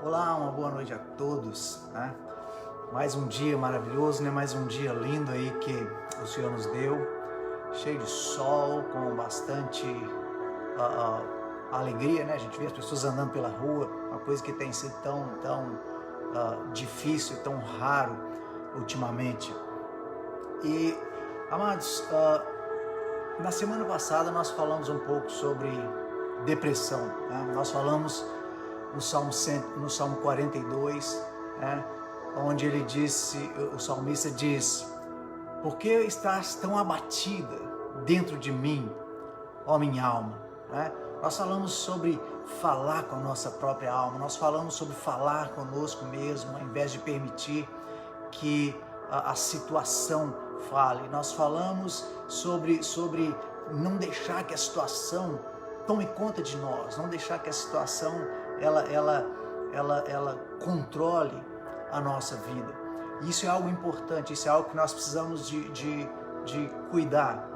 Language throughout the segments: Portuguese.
Olá, uma boa noite a todos, né? Mais um dia maravilhoso, né? Mais um dia lindo aí que o Senhor nos deu, cheio de sol, com bastante alegria, né? A gente vê as pessoas andando pela rua, uma coisa que tem sido tão difícil, tão raro ultimamente. E, amados, na semana passada nós falamos um pouco sobre depressão, né? Nós falamos no Salmo 42, né? Onde ele disse, o salmista diz: por que estás tão abatida dentro de mim, ó minha alma? Né? Nós falamos sobre falar com a nossa própria alma, nós falamos sobre falar conosco mesmo, ao invés de permitir que a situação fale. Nós falamos sobre não deixar que a situação tome conta de nós, não deixar que a situação ela controle a nossa vida. Isso é algo importante, isso é algo que nós precisamos de cuidar.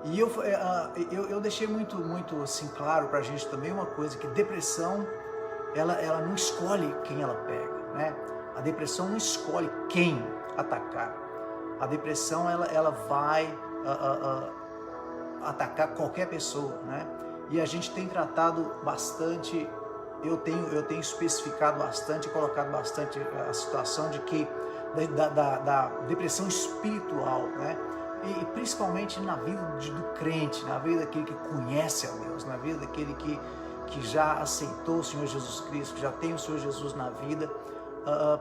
E eu deixei muito assim claro para a gente também uma coisa, que depressão ela não escolhe quem ela pega, né? A depressão não escolhe quem atacar. A depressão ela vai atacar qualquer pessoa, né? E a gente tem tratado bastante, eu tenho especificado bastante, colocado bastante a situação de que da depressão espiritual, né? E principalmente na vida do crente, na vida daquele que conhece a Deus, na vida daquele que já aceitou o Senhor Jesus Cristo, que já tem o Senhor Jesus na vida,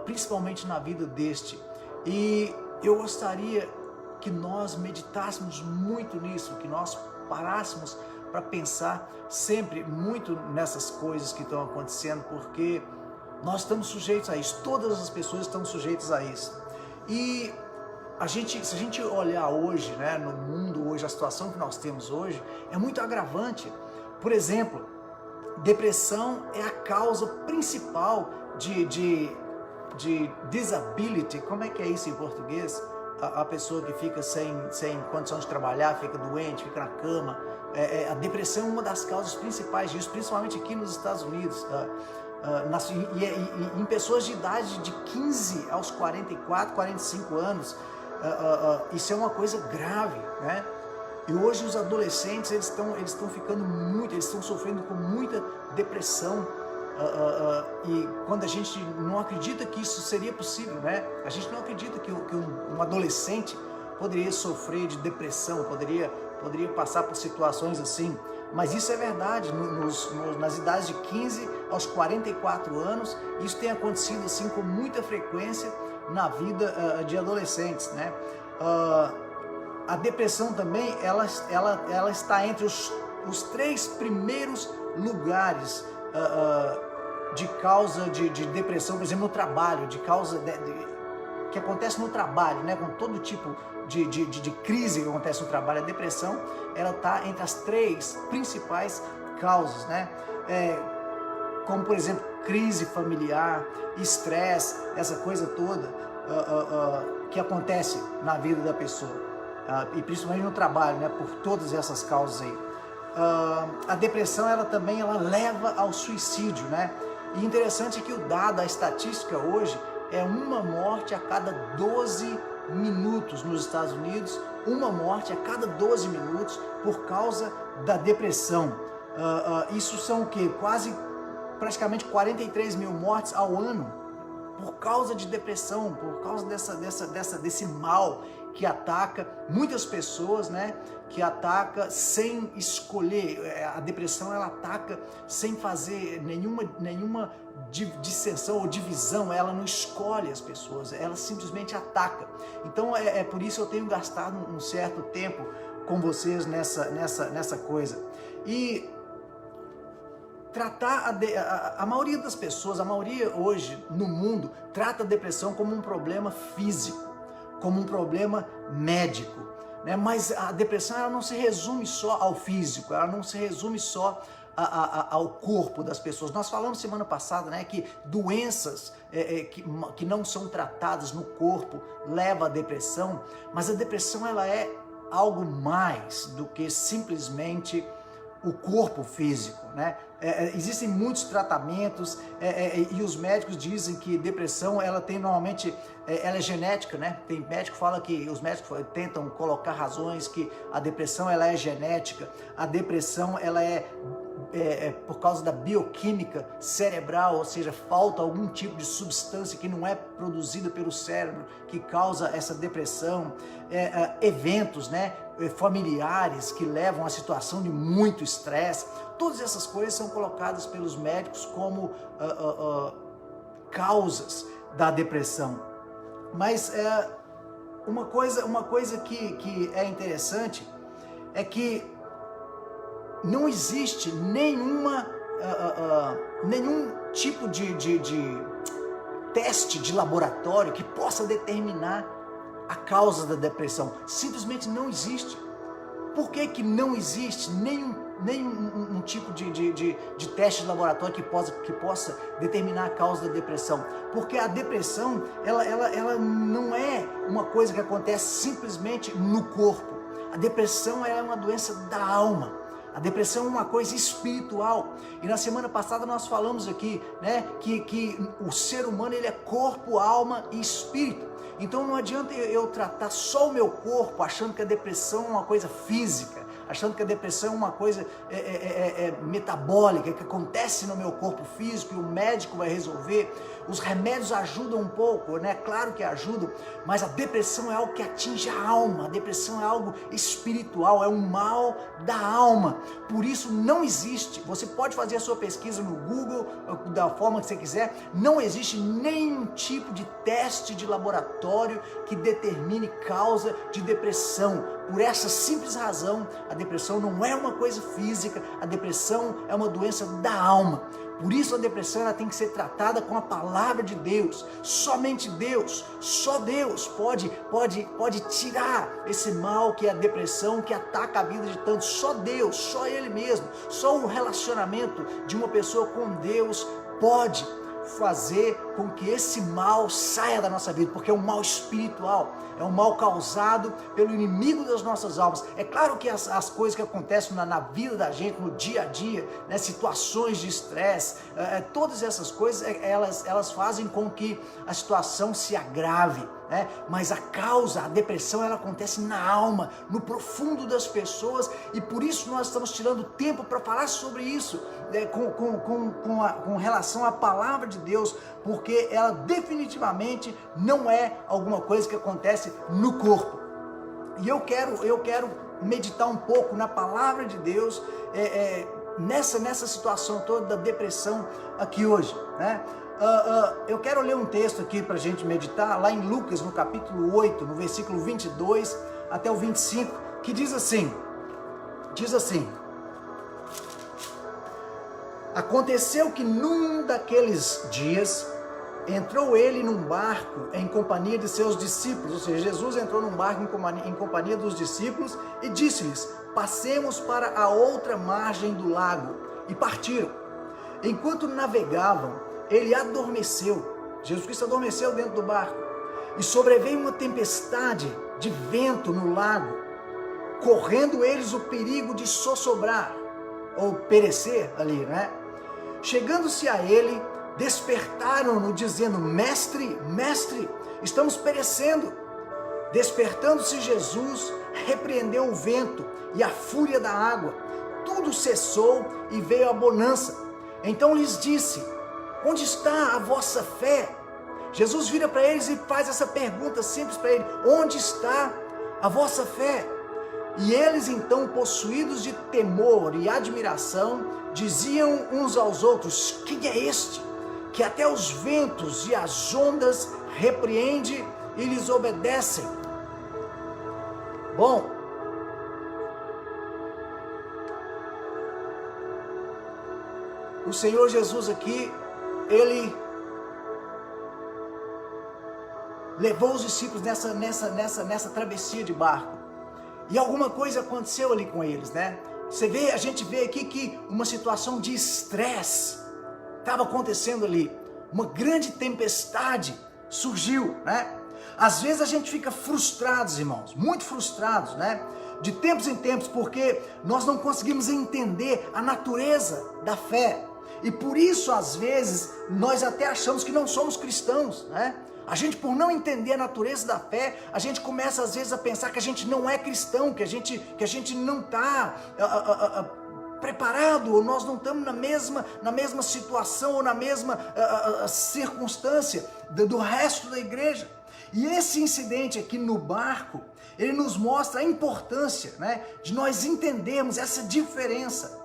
principalmente na vida deste. E eu gostaria que nós meditássemos muito nisso, que nós parássemos para pensar sempre muito nessas coisas que estão acontecendo, porque nós estamos sujeitos a isso, todas as pessoas estão sujeitas a isso. E se a gente olhar hoje, né, no mundo hoje, a situação que nós temos hoje é muito agravante. Por exemplo, depressão é a causa principal de disability. Como é que é isso em português? A pessoa que fica sem condição de trabalhar, fica doente, fica na cama. A depressão é uma das causas principais disso, principalmente aqui nos Estados Unidos. Em pessoas de idade de 15 aos 44, 45 anos, isso é uma coisa grave, né? E hoje os adolescentes eles estão ficando muito, eles estão sofrendo com muita depressão. E quando a gente não acredita que isso seria possível, né? A gente não acredita que um adolescente poderia sofrer de depressão, poderia passar por situações assim. Mas isso é verdade, nas idades de 15 aos 44 anos, isso tem acontecido assim com muita frequência na vida de adolescentes, né? A depressão também, ela está entre os 3 primeiros lugares de causa de depressão, por exemplo, no trabalho, de causa que acontece no trabalho, né? Com todo tipo de crise que acontece no trabalho, a depressão ela está entre as 3 principais causas, né? Como por exemplo, crise familiar, estresse, essa coisa toda que acontece na vida da pessoa, e principalmente no trabalho, né? Por todas essas causas aí. A depressão ela leva ao suicídio, né? E interessante é que o dado, a estatística hoje é uma morte a cada 12 minutos nos Estados Unidos, uma morte a cada 12 minutos por causa da depressão. Isso são o quê? Praticamente 43 mil mortes ao ano por causa de depressão, por causa desse mal que ataca muitas pessoas, né? Que ataca sem escolher. A depressão ela ataca sem fazer nenhuma dissensão ou divisão, ela não escolhe as pessoas, ela simplesmente ataca. Então é por isso eu tenho gastado um certo tempo com vocês nessa coisa. E tratar a maioria das pessoas, a maioria hoje no mundo, trata a depressão como um problema físico, como um problema médico, né? Mas a depressão ela não se resume só ao físico, ela não se resume só ao corpo das pessoas. Nós falamos semana passada, né, que doenças que não são tratadas no corpo levam à depressão, mas a depressão ela é algo mais do que simplesmente o corpo físico, né? Existem muitos tratamentos e os médicos dizem que depressão ela tem normalmente ela é genética, né? Tem médico que fala que os médicos tentam colocar razões que a depressão ela é genética, a depressão ela é por causa da bioquímica cerebral, ou seja, falta algum tipo de substância que não é produzida pelo cérebro que causa essa depressão, eventos, né, familiares que levam a situação de muito estresse. Todas essas coisas são colocadas pelos médicos como causas da depressão. Mas uma coisa que é interessante é que não existe nenhum tipo de teste de laboratório que possa determinar a causa da depressão. Simplesmente não existe. Por que não existe nenhum tipo de teste de laboratório que possa determinar a causa da depressão? Porque a depressão ela não é uma coisa que acontece simplesmente no corpo. A depressão é uma doença da alma. A depressão é uma coisa espiritual. E na semana passada nós falamos aqui, né, que o ser humano ele é corpo, alma e espírito. Então não adianta eu tratar só o meu corpo achando que a depressão é uma coisa física, achando que a depressão é uma coisa metabólica, que acontece no meu corpo físico e o médico vai resolver. Os remédios ajudam um pouco, né? Claro que ajudam, mas a depressão é algo que atinge a alma, a depressão é algo espiritual, é um mal da alma. Por isso não existe, você pode fazer a sua pesquisa no Google, da forma que você quiser, não existe nenhum tipo de teste de laboratório que determine causa de depressão. Por essa simples razão, a depressão não é uma coisa física, a depressão é uma doença da alma. Por isso a depressão ela tem que ser tratada com a palavra de Deus. Somente Deus, só Deus pode tirar esse mal que é a depressão, que ataca a vida de tantos. Só Deus, só Ele mesmo, só o relacionamento de uma pessoa com Deus pode fazer com que esse mal saia da nossa vida, porque é um mal espiritual, é um mal causado pelo inimigo das nossas almas. É claro que as coisas que acontecem na vida da gente, no dia a dia, né, situações de estresse, todas essas coisas, elas fazem com que a situação se agrave, né? Mas a causa, a depressão, ela acontece na alma, no profundo das pessoas, e por isso nós estamos tirando tempo para falar sobre isso, né, com relação à palavra de Deus, porque ela definitivamente não é alguma coisa que acontece no corpo. E eu quero meditar um pouco na palavra de Deus nessa situação toda da depressão aqui hoje, né? Eu quero ler um texto aqui para a gente meditar, lá em Lucas, no capítulo 8, no versículo 22 até o 25, que diz assim: aconteceu que num daqueles dias entrou ele num barco em companhia de seus discípulos, ou seja, Jesus entrou num barco em companhia dos discípulos e disse-lhes: passemos para a outra margem do lago. E partiram. Enquanto navegavam, ele adormeceu. Jesus Cristo adormeceu dentro do barco. E sobreveio uma tempestade de vento no lago, correndo eles o perigo de sossobrar, ou perecer ali, né? Chegando-se a ele, despertaram-no dizendo: mestre, mestre, estamos perecendo. Despertando-se Jesus, repreendeu o vento e a fúria da água. Tudo cessou e veio a bonança. Então lhes disse: onde está a vossa fé? Jesus vira para eles e faz essa pergunta simples para ele: onde está a vossa fé? E eles então, possuídos de temor e admiração, diziam uns aos outros: quem é este, que até os ventos e as ondas repreende e lhes obedecem? Bom, o Senhor Jesus aqui, ele levou os discípulos nessa travessia de barco. E alguma coisa aconteceu ali com eles, né? A gente vê aqui que uma situação de estresse estava acontecendo ali. Uma grande tempestade surgiu, né? Às vezes a gente fica frustrados, irmãos, muito frustrados, né? de tempos em tempos, porque nós não conseguimos entender a natureza da fé. E por isso, às vezes, nós até achamos que não somos cristãos, né? A gente, por não entender a natureza da fé, a gente começa às vezes a pensar que a gente não é cristão, que a gente não está preparado, ou nós não estamos na mesma situação ou na mesma circunstância do resto da igreja. E esse incidente aqui no barco, ele nos mostra a importância, né, de nós entendermos essa diferença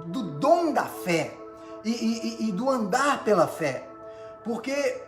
do dom da fé e do andar pela fé. Porque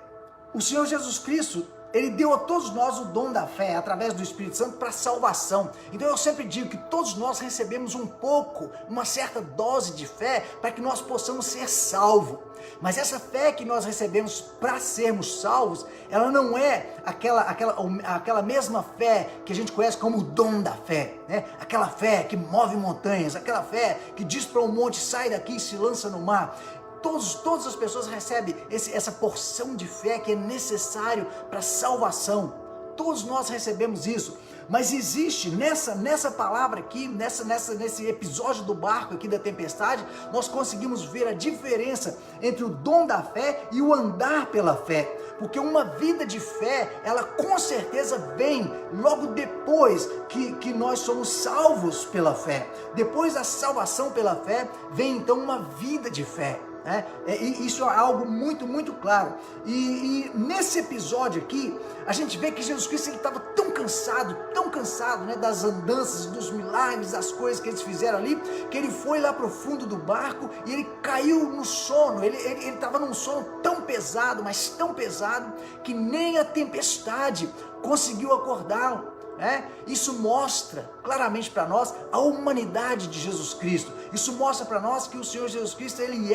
o Senhor Jesus Cristo, Ele deu a todos nós o dom da fé, através do Espírito Santo, para salvação. Então eu sempre digo que todos nós recebemos um pouco, uma certa dose de fé, para que nós possamos ser salvos. Mas essa fé que nós recebemos para sermos salvos, ela não é aquela mesma fé que a gente conhece como o dom da fé, né? Aquela fé que move montanhas, aquela fé que diz para um monte, sai daqui e se lança no mar. Todas as pessoas recebem essa porção de fé que é necessário para a salvação. Todos nós recebemos isso. Mas existe nessa palavra aqui, nesse episódio do barco aqui da tempestade, nós conseguimos ver a diferença entre o dom da fé e o andar pela fé. Porque uma vida de fé, ela com certeza vem logo depois que nós somos salvos pela fé. Depois da salvação pela fé, vem então uma vida de fé. Isso é algo muito, muito claro. E nesse episódio aqui, a gente vê que Jesus Cristo estava tão cansado, né, das andanças, dos milagres, das coisas que eles fizeram ali, que ele foi lá para o fundo do barco e ele caiu no sono. Ele estava num sono tão pesado, mas tão pesado, que nem a tempestade conseguiu acordá-lo. Isso mostra claramente para nós a humanidade de Jesus Cristo. Isso mostra para nós que o Senhor Jesus Cristo, ele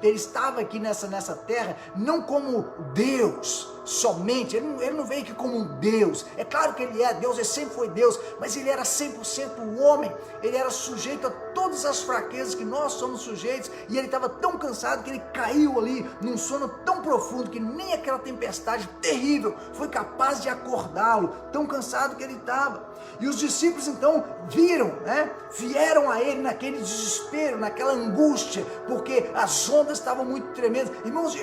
estava aqui nessa terra não como Deus somente, ele não veio aqui como um Deus. É claro que ele é Deus, ele sempre foi Deus, mas ele era 100% homem. Ele era sujeito a todas as fraquezas que nós somos sujeitos, e ele estava tão cansado que ele caiu ali num sono tão profundo que nem aquela tempestade terrível foi capaz de acordá-lo, tão cansado que ele estava. E os discípulos então viram, vieram a ele naquele desespero, naquela angústia, porque as ondas estavam muito tremendas. Irmãos,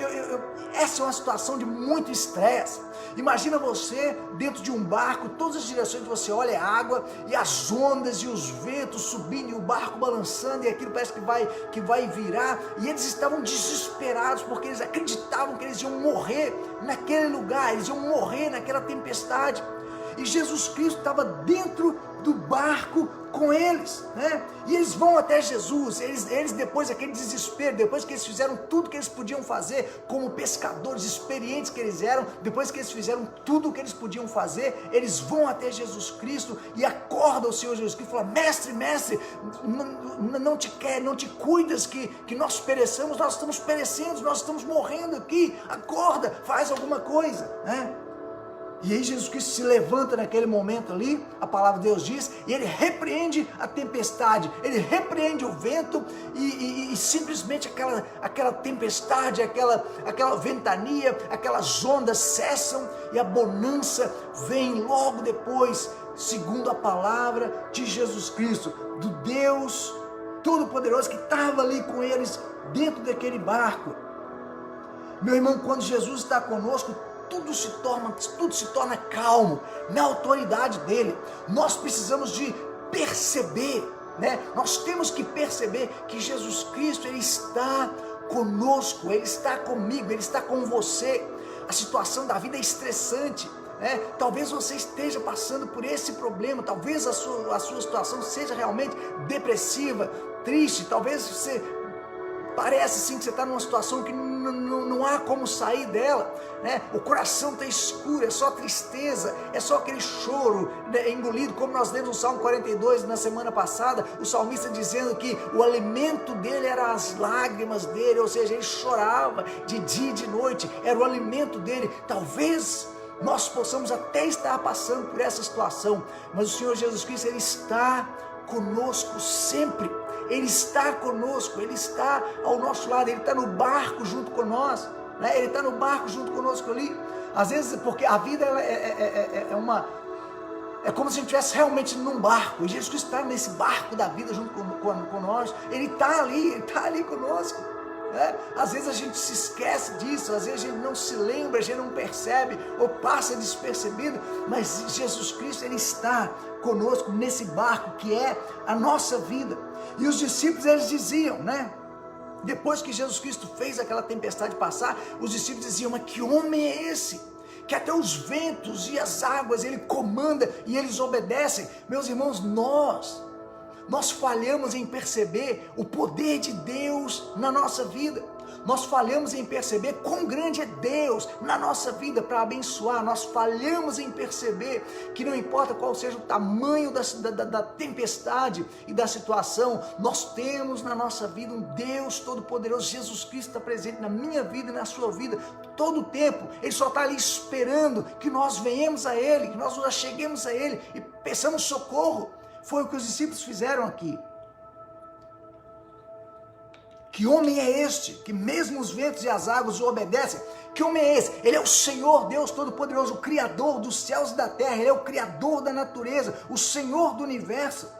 essa é uma situação de muito estresse. Imagina você dentro de um barco, todas as direções que você olha é água, e as ondas e os ventos subindo, e o barco balançando, e aquilo parece que vai virar, e eles estavam desesperados, porque eles acreditavam que eles iam morrer naquele lugar, eles iam morrer naquela tempestade. E Jesus Cristo estava dentro do barco com eles, E eles vão até Jesus, eles depois daquele desespero, depois que eles fizeram tudo que eles podiam fazer, como pescadores experientes que eles eram, depois que eles fizeram tudo o que eles podiam fazer, eles vão até Jesus Cristo e acordam o Senhor Jesus Cristo e falam: mestre, não te cuidas que nós pereçamos, nós estamos perecendo, nós estamos morrendo aqui, acorda, faz alguma coisa, E aí Jesus Cristo se levanta naquele momento ali, a palavra de Deus diz, e ele repreende a tempestade, ele repreende o vento, e simplesmente aquela tempestade, aquela ventania, aquelas ondas cessam, e a bonança vem logo depois, segundo a palavra de Jesus Cristo, do Deus Todo-Poderoso que estava ali com eles dentro daquele barco. Meu irmão, quando Jesus está conosco, tudo se torna calmo, na autoridade dele. Nós precisamos de perceber, Nós temos que perceber que Jesus Cristo, ele está conosco, ele está comigo, ele está com você. A situação da vida é estressante, Talvez você esteja passando por esse problema, talvez a sua situação seja realmente depressiva, triste, talvez você parece sim que você está numa situação que não há como sair dela, O coração está escuro, é só tristeza, é só aquele choro engolido, como nós lemos no Salmo 42 na semana passada, o salmista dizendo que o alimento dele era as lágrimas dele, ou seja, ele chorava de dia e de noite, era o alimento dele. Talvez nós possamos até estar passando por essa situação, mas o Senhor Jesus Cristo, ele está conosco sempre. Ele está conosco, ele está ao nosso lado, ele está no barco junto com nós, Ele está no barco junto conosco ali. Às vezes, porque a vida é É como se a gente estivesse realmente num barco, e Jesus Cristo está nesse barco da vida junto com nós. Ele está ali conosco. Né? Às vezes a gente se esquece disso, às vezes a gente não se lembra, a gente não percebe, ou passa despercebido, mas Jesus Cristo, Ele está conosco nesse barco que é a nossa vida. E os discípulos, eles diziam, né? Depois que Jesus Cristo fez aquela tempestade passar, os discípulos diziam, mas que homem é esse? Que até os ventos e as águas Ele comanda e eles obedecem. Meus irmãos, nós falhamos em perceber o poder de Deus na nossa vida. Nós falhamos em perceber quão grande é Deus na nossa vida para abençoar. Nós falhamos em perceber que não importa qual seja o tamanho da tempestade e da situação, nós temos na nossa vida um Deus todo-poderoso. Jesus Cristo está presente na minha vida e na sua vida todo o tempo. Ele só está ali esperando que nós venhamos a Ele, que nós nos acheguemos a Ele e peçamos socorro. Foi o que os discípulos fizeram aqui. Que homem é este, que mesmo os ventos e as águas o obedecem? Que homem é esse? Ele é o Senhor Deus Todo-Poderoso, o Criador dos céus e da terra. Ele é o Criador da natureza, o Senhor do universo.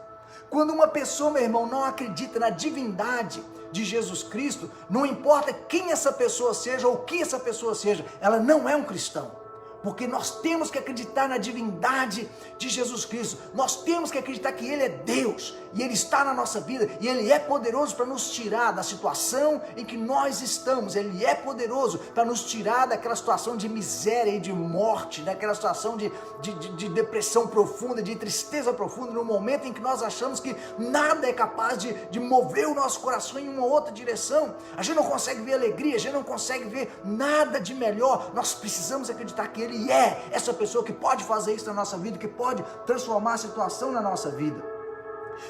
Quando uma pessoa, meu irmão, não acredita na divindade de Jesus Cristo, não importa quem essa pessoa seja ou o que essa pessoa seja, ela não é um cristão. Porque nós temos que acreditar na divindade de Jesus Cristo. Nós temos que acreditar que Ele é Deus. E Ele está na nossa vida. E Ele é poderoso para nos tirar da situação em que nós estamos. Ele é poderoso para nos tirar daquela situação de miséria e de morte. Daquela situação de depressão profunda, de tristeza profunda. No momento em que nós achamos que nada é capaz de mover o nosso coração em uma outra direção. A gente não consegue ver alegria. A gente não consegue ver nada de melhor. Nós precisamos acreditar que Ele é essa pessoa que pode fazer isso na nossa vida, que pode transformar a situação na nossa vida.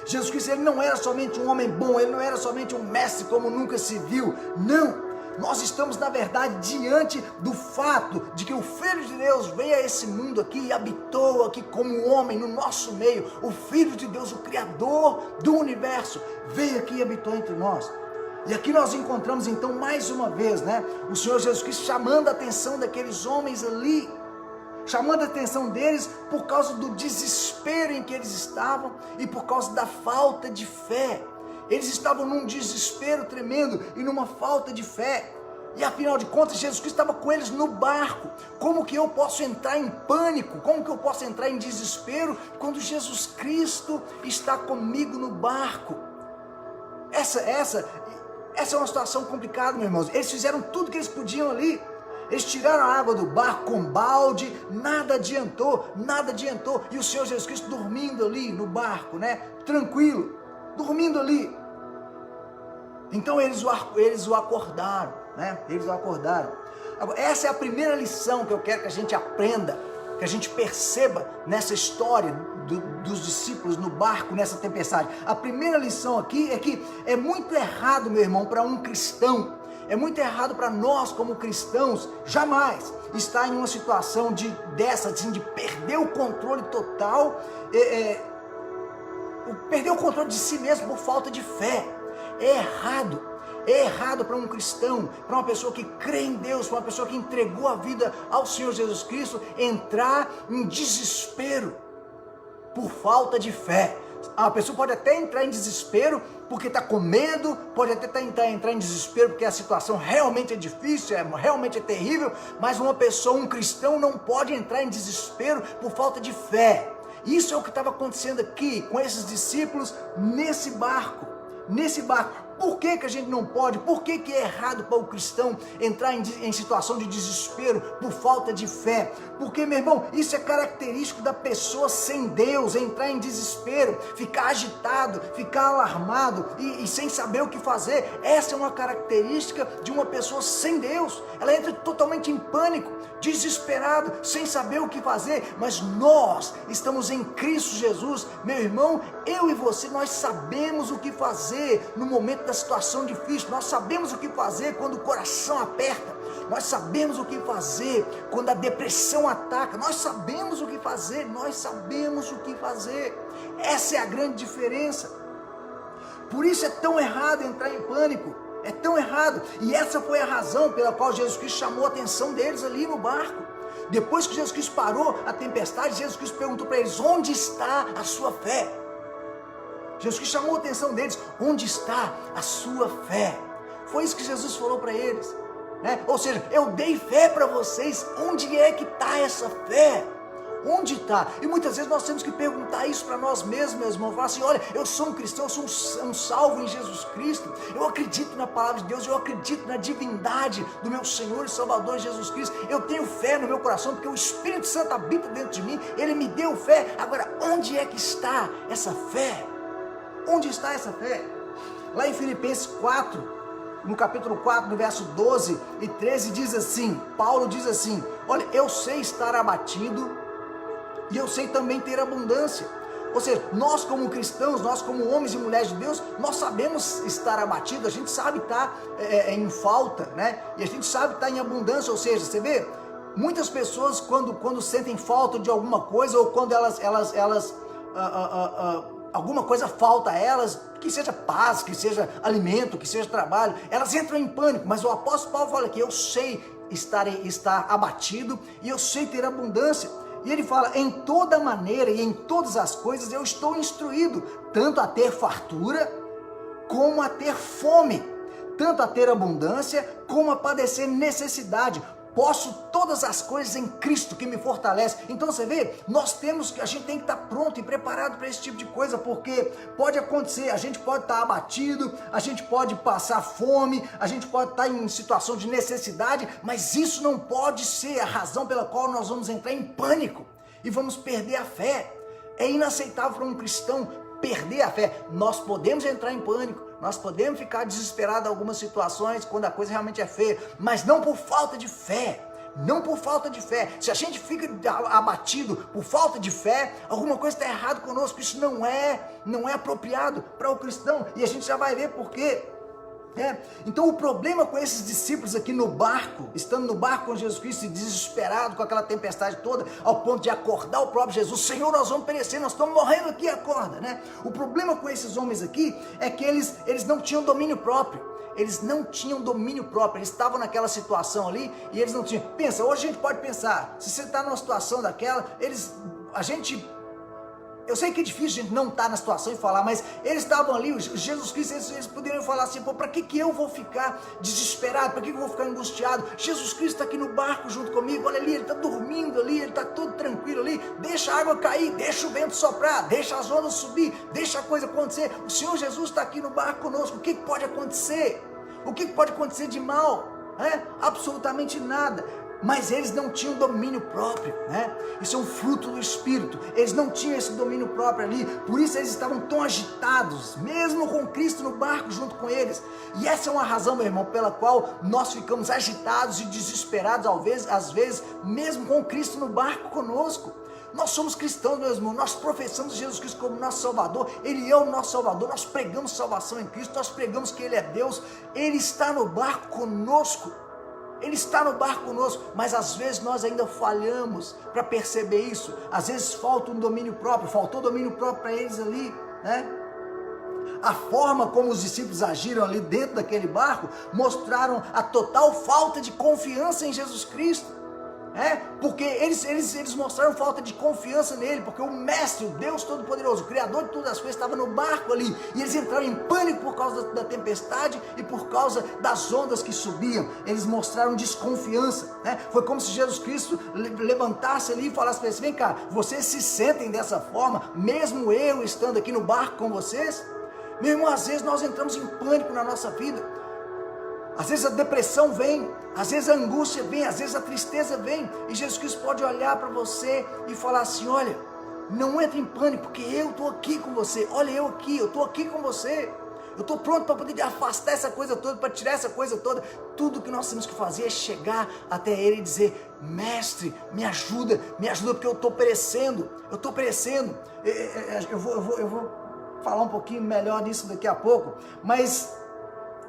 Jesus Cristo, Ele não era somente um homem bom, Ele não era somente um mestre como nunca se viu, não. Nós estamos na verdade diante do fato de que o Filho de Deus veio a esse mundo aqui e habitou aqui como homem no nosso meio. O Filho de Deus, o Criador do universo, veio aqui e habitou entre nós. E aqui nós encontramos então mais uma vez, né, o Senhor Jesus Cristo chamando a atenção daqueles homens ali, chamando a atenção deles por causa do desespero em que eles estavam e por causa da falta de fé. Eles estavam num desespero tremendo e numa falta de fé. E afinal de contas, Jesus Cristo estava com eles no barco. Como que eu posso entrar em pânico? Como que eu posso entrar em desespero quando Jesus Cristo está comigo no barco? Essa é uma situação complicada, meus irmãos. Eles fizeram tudo que eles podiam ali. Eles tiraram a água do barco com balde, nada adiantou. E o Senhor Jesus Cristo dormindo ali no barco, né? Tranquilo, dormindo ali. Então eles o acordaram, né? Eles o acordaram. Agora, essa é a primeira lição que eu quero que a gente aprenda, que a gente perceba nessa história dos discípulos no barco, nessa tempestade. A primeira lição aqui é que é muito errado, meu irmão, para um cristão, é muito errado para nós como cristãos, jamais estar em uma situação dessa, assim, de perder o controle total, perder o controle de si mesmo por falta de fé. É errado para um cristão, para uma pessoa que crê em Deus, para uma pessoa que entregou a vida ao Senhor Jesus Cristo, entrar em desespero por falta de fé. A pessoa pode até entrar em desespero porque está com medo, pode até entrar em desespero porque a situação realmente é difícil, realmente é terrível, mas uma pessoa, um cristão, não pode entrar em desespero por falta de fé. Isso é o que estava acontecendo aqui com esses discípulos nesse barco. Por que a gente não pode? Por que é errado para o cristão entrar em situação de desespero por falta de fé? Porque, meu irmão, isso é característico da pessoa sem Deus, entrar em desespero, ficar agitado, ficar alarmado e sem saber o que fazer. Essa é uma característica de uma pessoa sem Deus. Ela entra totalmente em pânico, desesperado, sem saber o que fazer. Mas nós estamos em Cristo Jesus, meu irmão, eu e você, nós sabemos o que fazer no momento da situação difícil. Nós sabemos o que fazer quando o coração aperta. Nós sabemos o que fazer quando a depressão ataca. Nós sabemos o que fazer. Essa é a grande diferença. Por isso é tão errado entrar em pânico. É tão errado. E essa foi a razão pela qual Jesus Cristo chamou a atenção deles ali no barco. Depois que Jesus Cristo parou a tempestade, Jesus Cristo perguntou para eles: onde está a sua fé? Jesus Cristo chamou a atenção deles: onde está a sua fé? Foi isso que Jesus falou para eles, né? Ou seja, eu dei fé para vocês, onde é que está essa fé? Onde está? E muitas vezes nós temos que perguntar isso para nós mesmos, meus irmãos. Falar assim: olha, eu sou um cristão, eu sou um salvo em Jesus Cristo. Eu acredito na palavra de Deus, eu acredito na divindade do meu Senhor e Salvador Jesus Cristo. Eu tenho fé no meu coração, porque o Espírito Santo habita dentro de mim. Ele me deu fé. Agora, onde é que está essa fé? Onde está essa fé? Lá em Filipenses 4, no capítulo 4, no verso 12 e 13, diz assim, Paulo diz assim: olha, eu sei estar abatido e eu sei também ter abundância. Ou seja, nós como cristãos, nós como homens e mulheres de Deus, nós sabemos estar abatidos, a gente sabe estar em falta, né? E a gente sabe estar em abundância. Ou seja, você vê, muitas pessoas quando sentem falta de alguma coisa, ou quando alguma coisa falta a elas, que seja paz, que seja alimento, que seja trabalho, elas entram em pânico. Mas o apóstolo Paulo fala que eu sei estar abatido e eu sei ter abundância. E ele fala: em toda maneira e em todas as coisas eu estou instruído, tanto a ter fartura, como a ter fome, tanto a ter abundância, como a padecer necessidade. Posso todas as coisas em Cristo que me fortalece. Então você vê, a gente tem que estar pronto e preparado para esse tipo de coisa, porque pode acontecer, a gente pode estar abatido, a gente pode passar fome, a gente pode estar em situação de necessidade, mas isso não pode ser a razão pela qual nós vamos entrar em pânico e vamos perder a fé. É inaceitável para um cristão perder a fé. Nós podemos entrar em pânico, nós podemos ficar desesperados em algumas situações, quando a coisa realmente é feia, mas não por falta de fé, não por falta de fé. Se a gente fica abatido por falta de fé, alguma coisa está errada conosco. Isso não é apropriado para o cristão, e a gente já vai ver por quê. Então o problema com esses discípulos aqui no barco, estando no barco com Jesus Cristo, desesperado com aquela tempestade toda, ao ponto de acordar o próprio Jesus: Senhor, nós vamos perecer, nós estamos morrendo aqui, acorda, né? O problema com esses homens aqui é que eles não tinham domínio próprio. Eles não tinham domínio próprio, eles estavam naquela situação ali e eles não tinham. Pensa, hoje a gente pode pensar, se você está numa situação daquela, eu sei que é difícil a gente não estar na situação e falar, mas eles estavam ali, Jesus Cristo, eles poderiam falar assim: pô, para que eu vou ficar desesperado, para que eu vou ficar angustiado? Jesus Cristo está aqui no barco junto comigo, olha ali, ele está dormindo ali, ele está todo tranquilo ali, deixa a água cair, deixa o vento soprar, deixa as ondas subir, deixa a coisa acontecer. O Senhor Jesus está aqui no barco conosco, o que pode acontecer? O que pode acontecer de mal? Absolutamente nada. Mas eles não tinham domínio próprio, né? Isso é um fruto do Espírito. Eles não tinham esse domínio próprio ali, por isso eles estavam tão agitados, mesmo com Cristo no barco junto com eles. E essa é uma razão, meu irmão, pela qual nós ficamos agitados e desesperados às vezes, mesmo com Cristo no barco conosco. Nós somos cristãos, meus irmãos, nós professamos Jesus Cristo como nosso Salvador, Ele é o nosso Salvador, nós pregamos salvação em Cristo, nós pregamos que Ele é Deus, Ele está no barco conosco. Ele está no barco conosco, mas às vezes nós ainda falhamos para perceber isso. Às vezes falta um domínio próprio, faltou domínio próprio para eles ali, né? A forma como os discípulos agiram ali dentro daquele barco mostraram a total falta de confiança em Jesus Cristo. Porque eles mostraram falta de confiança nele, porque o Mestre, o Deus Todo-Poderoso, o Criador de todas as coisas, estava no barco ali, e eles entraram em pânico por causa da tempestade e por causa das ondas que subiam. Eles mostraram desconfiança, Foi como se Jesus Cristo levantasse ali e falasse para eles: vem cá, vocês se sentem dessa forma, mesmo eu estando aqui no barco com vocês? Meu irmão, às vezes nós entramos em pânico na nossa vida. Às vezes a depressão vem, às vezes a angústia vem, às vezes a tristeza vem, e Jesus Cristo pode olhar para você e falar assim: olha, não entre em pânico, porque eu estou aqui com você. Olha, eu estou aqui com você. Eu estou pronto para poder afastar essa coisa toda, para tirar essa coisa toda. Tudo que nós temos que fazer é chegar até Ele e dizer: Mestre, me ajuda, porque eu estou perecendo, eu vou falar um pouquinho melhor disso daqui a pouco, mas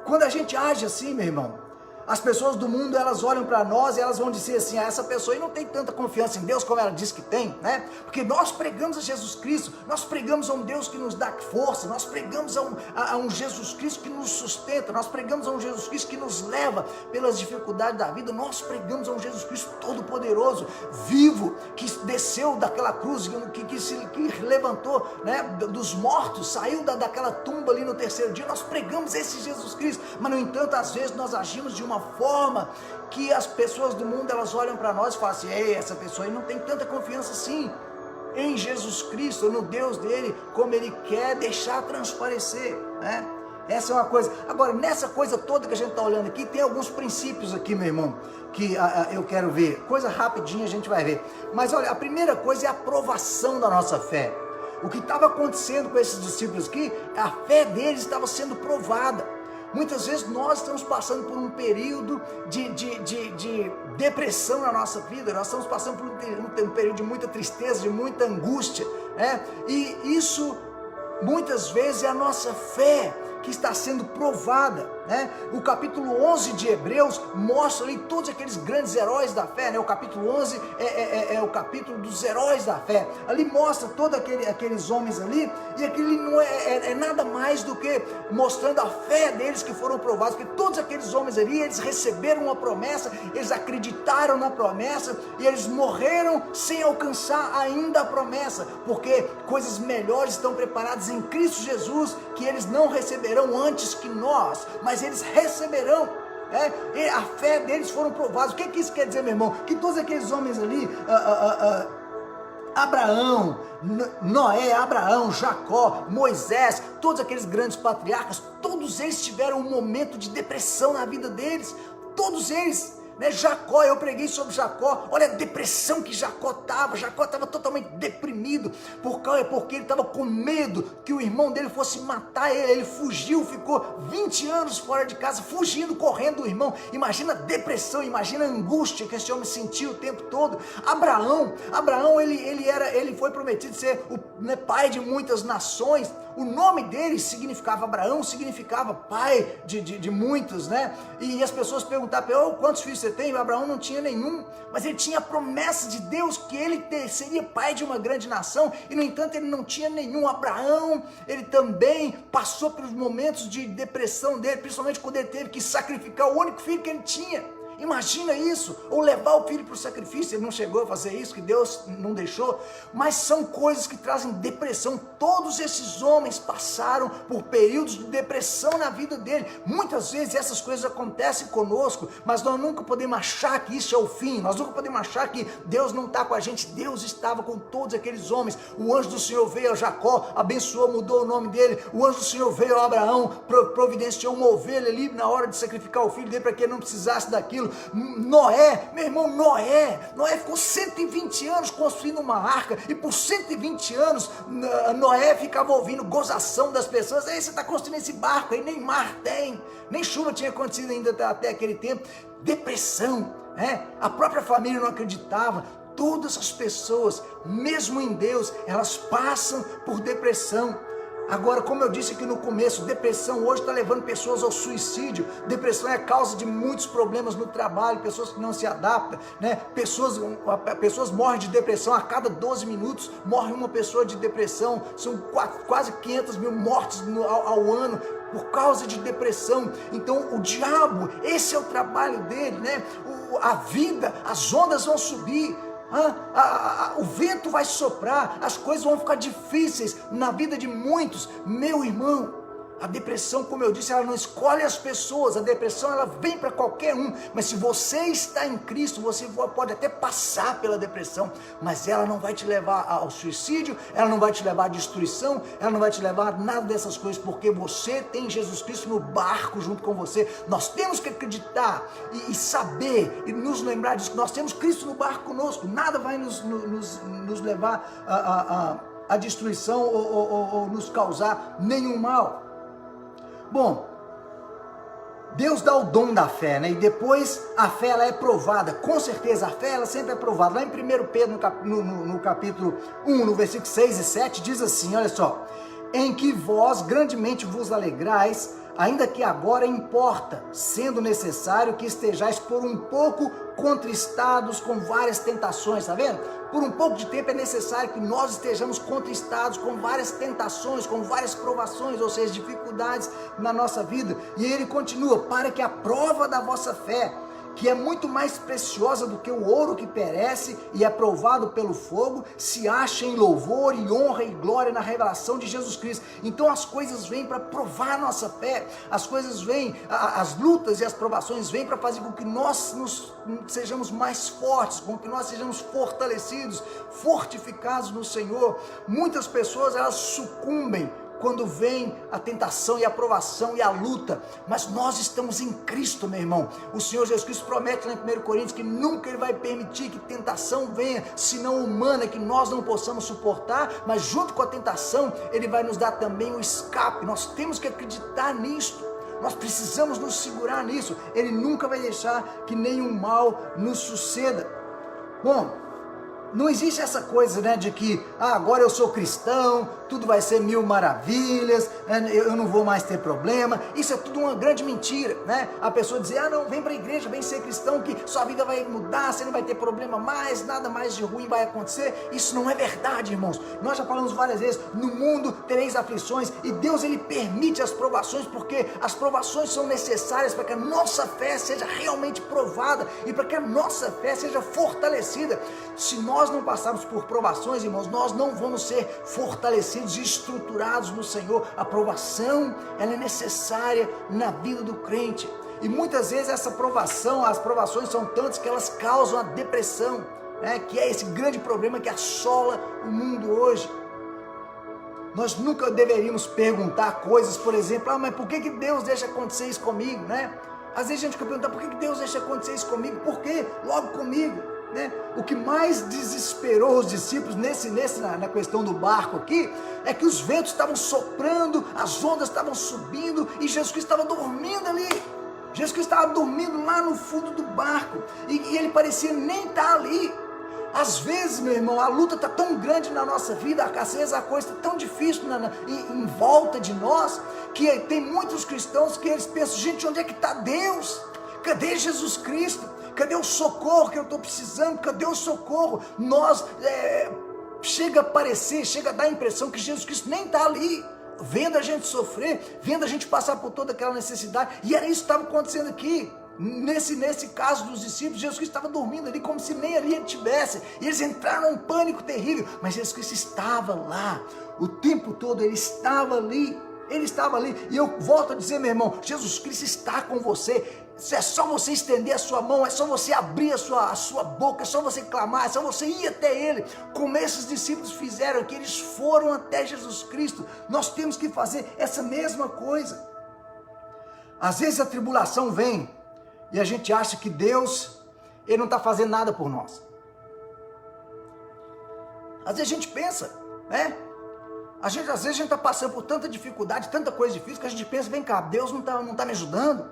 quando a gente age assim, meu irmão, As pessoas do mundo, elas olham para nós e elas vão dizer assim, essa pessoa aí não tem tanta confiança em Deus como ela diz que tem, né? Porque nós pregamos a Jesus Cristo, nós pregamos a um Deus que nos dá força, nós pregamos a um Jesus Cristo que nos sustenta, nós pregamos a um Jesus Cristo que nos leva pelas dificuldades da vida, nós pregamos a um Jesus Cristo todo-poderoso, vivo, que desceu daquela cruz, que levantou, né, dos mortos, saiu daquela tumba ali no terceiro dia. Nós pregamos esse Jesus Cristo, mas no entanto, às vezes nós agimos de uma forma que as pessoas do mundo, elas olham para nós e falam assim, ei, essa pessoa aí não tem tanta confiança assim em Jesus Cristo, no Deus dele, como ele quer deixar transparecer, né? Essa é uma coisa. Agora, nessa coisa toda que a gente está olhando aqui, tem alguns princípios aqui, meu irmão, que eu quero ver. Coisa rapidinha a gente vai ver. Mas olha, a primeira coisa é a provação da nossa fé. O que estava acontecendo com esses discípulos aqui, a fé deles estava sendo provada. Muitas vezes nós estamos passando por um período de depressão na nossa vida, nós estamos passando por um período de muita tristeza, de muita angústia, né? E isso muitas vezes é a nossa fé que está sendo provada, né? O capítulo 11 de Hebreus mostra ali todos aqueles grandes heróis da fé, né? O capítulo 11 é o capítulo dos heróis da fé. Ali mostra todos aqueles homens ali, e aquele não é nada mais do que mostrando a fé deles que foram provados, porque todos aqueles homens ali, eles receberam uma promessa, eles acreditaram na promessa, e eles morreram sem alcançar ainda a promessa, porque coisas melhores estão preparadas em Cristo Jesus, que eles não receberão antes que nós, mas eles receberão, e a fé deles foram provados. O que isso quer dizer, meu irmão? Que todos aqueles homens ali, Abraão, Noé, Abraão, Jacó, Moisés, todos aqueles grandes patriarcas, todos eles tiveram um momento de depressão na vida deles, todos eles, né? Jacó, eu preguei sobre Jacó, olha a depressão que Jacó estava totalmente deprimido, porque ele estava com medo que o irmão dele fosse matar ele fugiu, ficou 20 anos fora de casa, fugindo, correndo do irmão. Imagina a depressão, imagina a angústia que esse homem sentiu o tempo todo. Abraão, ele foi prometido ser o pai de muitas nações. O nome dele significava, Abraão significava pai de muitos, né? E as pessoas perguntavam, quantos filhos você tem? O Abraão não tinha nenhum, mas ele tinha a promessa de Deus que ele seria pai de uma grande nação, e no entanto ele não tinha nenhum. Abraão, ele também passou pelos momentos de depressão dele, principalmente quando ele teve que sacrificar o único filho que ele tinha. Imagina isso, ou levar o filho para o sacrifício. Ele não chegou a fazer isso, que Deus não deixou, mas são coisas que trazem depressão. Todos esses homens passaram por períodos de depressão na vida dele. Muitas vezes essas coisas acontecem conosco, mas nós nunca podemos achar que isso é o fim, nós nunca podemos achar que Deus não está com a gente. Deus estava com todos aqueles homens. O anjo do Senhor veio a Jacó, abençoou, mudou o nome dele. O anjo do Senhor veio a Abraão, providenciou uma ovelha ali na hora de sacrificar o filho dele, para que ele não precisasse daquilo. Noé, meu irmão, Noé ficou 120 anos construindo uma arca, e por 120 anos Noé ficava ouvindo gozação das pessoas. Aí você está construindo esse barco aí, nem mar tem, nem chuva tinha acontecido ainda até aquele tempo. Depressão, a própria família não acreditava. Todas as pessoas, mesmo em Deus, elas passam por depressão. Agora, como eu disse aqui no começo, depressão hoje está levando pessoas ao suicídio. Depressão é a causa de muitos problemas no trabalho, pessoas que não se adaptam, né? Pessoas morrem de depressão, a cada 12 minutos morre uma pessoa de depressão. São quase 500 mil mortes ao ano por causa de depressão. Então o diabo, esse é o trabalho dele, né? A vida, as ondas vão subir, o vento vai soprar, as coisas vão ficar difíceis na vida de muitos. Meu irmão, a depressão, como eu disse, ela não escolhe as pessoas. A depressão, ela vem para qualquer um, mas se você está em Cristo, você pode até passar pela depressão, mas ela não vai te levar ao suicídio, ela não vai te levar à destruição, ela não vai te levar a nada dessas coisas, porque você tem Jesus Cristo no barco junto com você. Nós temos que acreditar e saber e nos lembrar disso, que nós temos Cristo no barco conosco. Nada vai nos levar à destruição ou nos causar nenhum mal. Bom, Deus dá o dom da fé, né? E depois a fé, ela é provada. Com certeza a fé, ela sempre é provada. Lá em 1 Pedro, no capítulo 1, no versículo 6 e 7, diz assim, olha só: em que vós grandemente vos alegrais, ainda que agora importa, sendo necessário que estejais por um pouco contristados com várias tentações, tá vendo? Por um pouco de tempo é necessário que nós estejamos contristados com várias tentações, com várias provações, ou seja, dificuldades na nossa vida. E ele continua, para que a prova da vossa fé, que é muito mais preciosa do que o ouro que perece e é provado pelo fogo, se acha em louvor e honra e glória na revelação de Jesus Cristo. Então as coisas vêm para provar a nossa fé, as coisas vêm, as lutas e as provações vêm para fazer com que nós sejamos mais fortes, com que nós sejamos fortalecidos, fortificados no Senhor. Muitas pessoas, elas sucumbem quando vem a tentação e a provação e a luta, mas nós estamos em Cristo, meu irmão. O Senhor Jesus Cristo promete lá em 1 Coríntios que nunca Ele vai permitir que tentação venha, senão humana, que nós não possamos suportar, mas junto com a tentação, Ele vai nos dar também o escape. Nós temos que acreditar nisto, nós precisamos nos segurar nisso. Ele nunca vai deixar que nenhum mal nos suceda. Bom, não existe essa coisa, né, de que agora eu sou cristão, tudo vai ser mil maravilhas, eu não vou mais ter problema. Isso é tudo uma grande mentira, né? A pessoa dizer, não, vem para a igreja, vem ser cristão, que sua vida vai mudar, você não vai ter problema mais, nada mais de ruim vai acontecer. Isso não é verdade, irmãos. Nós já falamos várias vezes, no mundo tereis aflições, e Deus, Ele permite as provações, porque as provações são necessárias para que a nossa fé seja realmente provada, e para que a nossa fé seja fortalecida. Se nós não passarmos por provações, irmãos, nós não vamos ser fortalecidos e estruturados no Senhor. A provação, ela é necessária na vida do crente, e muitas vezes as provações são tantas que elas causam a depressão, né? Que é esse grande problema que assola o mundo hoje. Nós nunca deveríamos perguntar coisas, por exemplo, mas por que Deus deixa acontecer isso comigo, né? Às vezes a gente fica perguntando, por que Deus deixa acontecer isso comigo? Por que logo comigo? Né? O que mais desesperou os discípulos na questão do barco aqui, é que os ventos estavam soprando, as ondas estavam subindo, e Jesus Cristo estava dormindo ali. Jesus Cristo estava dormindo lá no fundo do barco, e ele parecia nem estar ali. Às vezes, meu irmão, a luta está tão grande na nossa vida, às vezes a coisa está tão difícil em volta de nós, que tem muitos cristãos que eles pensam, gente, onde é que está Deus? Cadê Jesus Cristo? Cadê o socorro que eu estou precisando? Cadê o socorro? Chega a parecer, chega a dar a impressão que Jesus Cristo nem está ali, vendo a gente sofrer, vendo a gente passar por toda aquela necessidade. E era isso que estava acontecendo aqui. Nesse caso dos discípulos, Jesus Cristo estava dormindo ali, como se nem ali ele estivesse, e eles entraram num pânico terrível, mas Jesus Cristo estava lá, o tempo todo Ele estava ali, e eu volto a dizer, meu irmão, Jesus Cristo está com você. É só você estender a sua mão, é só você abrir a sua boca, é só você clamar, é só você ir até Ele, como esses discípulos fizeram aqui, eles foram até Jesus Cristo. Nós temos que fazer essa mesma coisa. Às vezes a tribulação vem, e a gente acha que Deus, Ele não está fazendo nada por nós. Às vezes a gente pensa, né? Às vezes a gente está passando por tanta dificuldade, tanta coisa difícil, que a gente pensa, vem cá, Deus não tá me ajudando,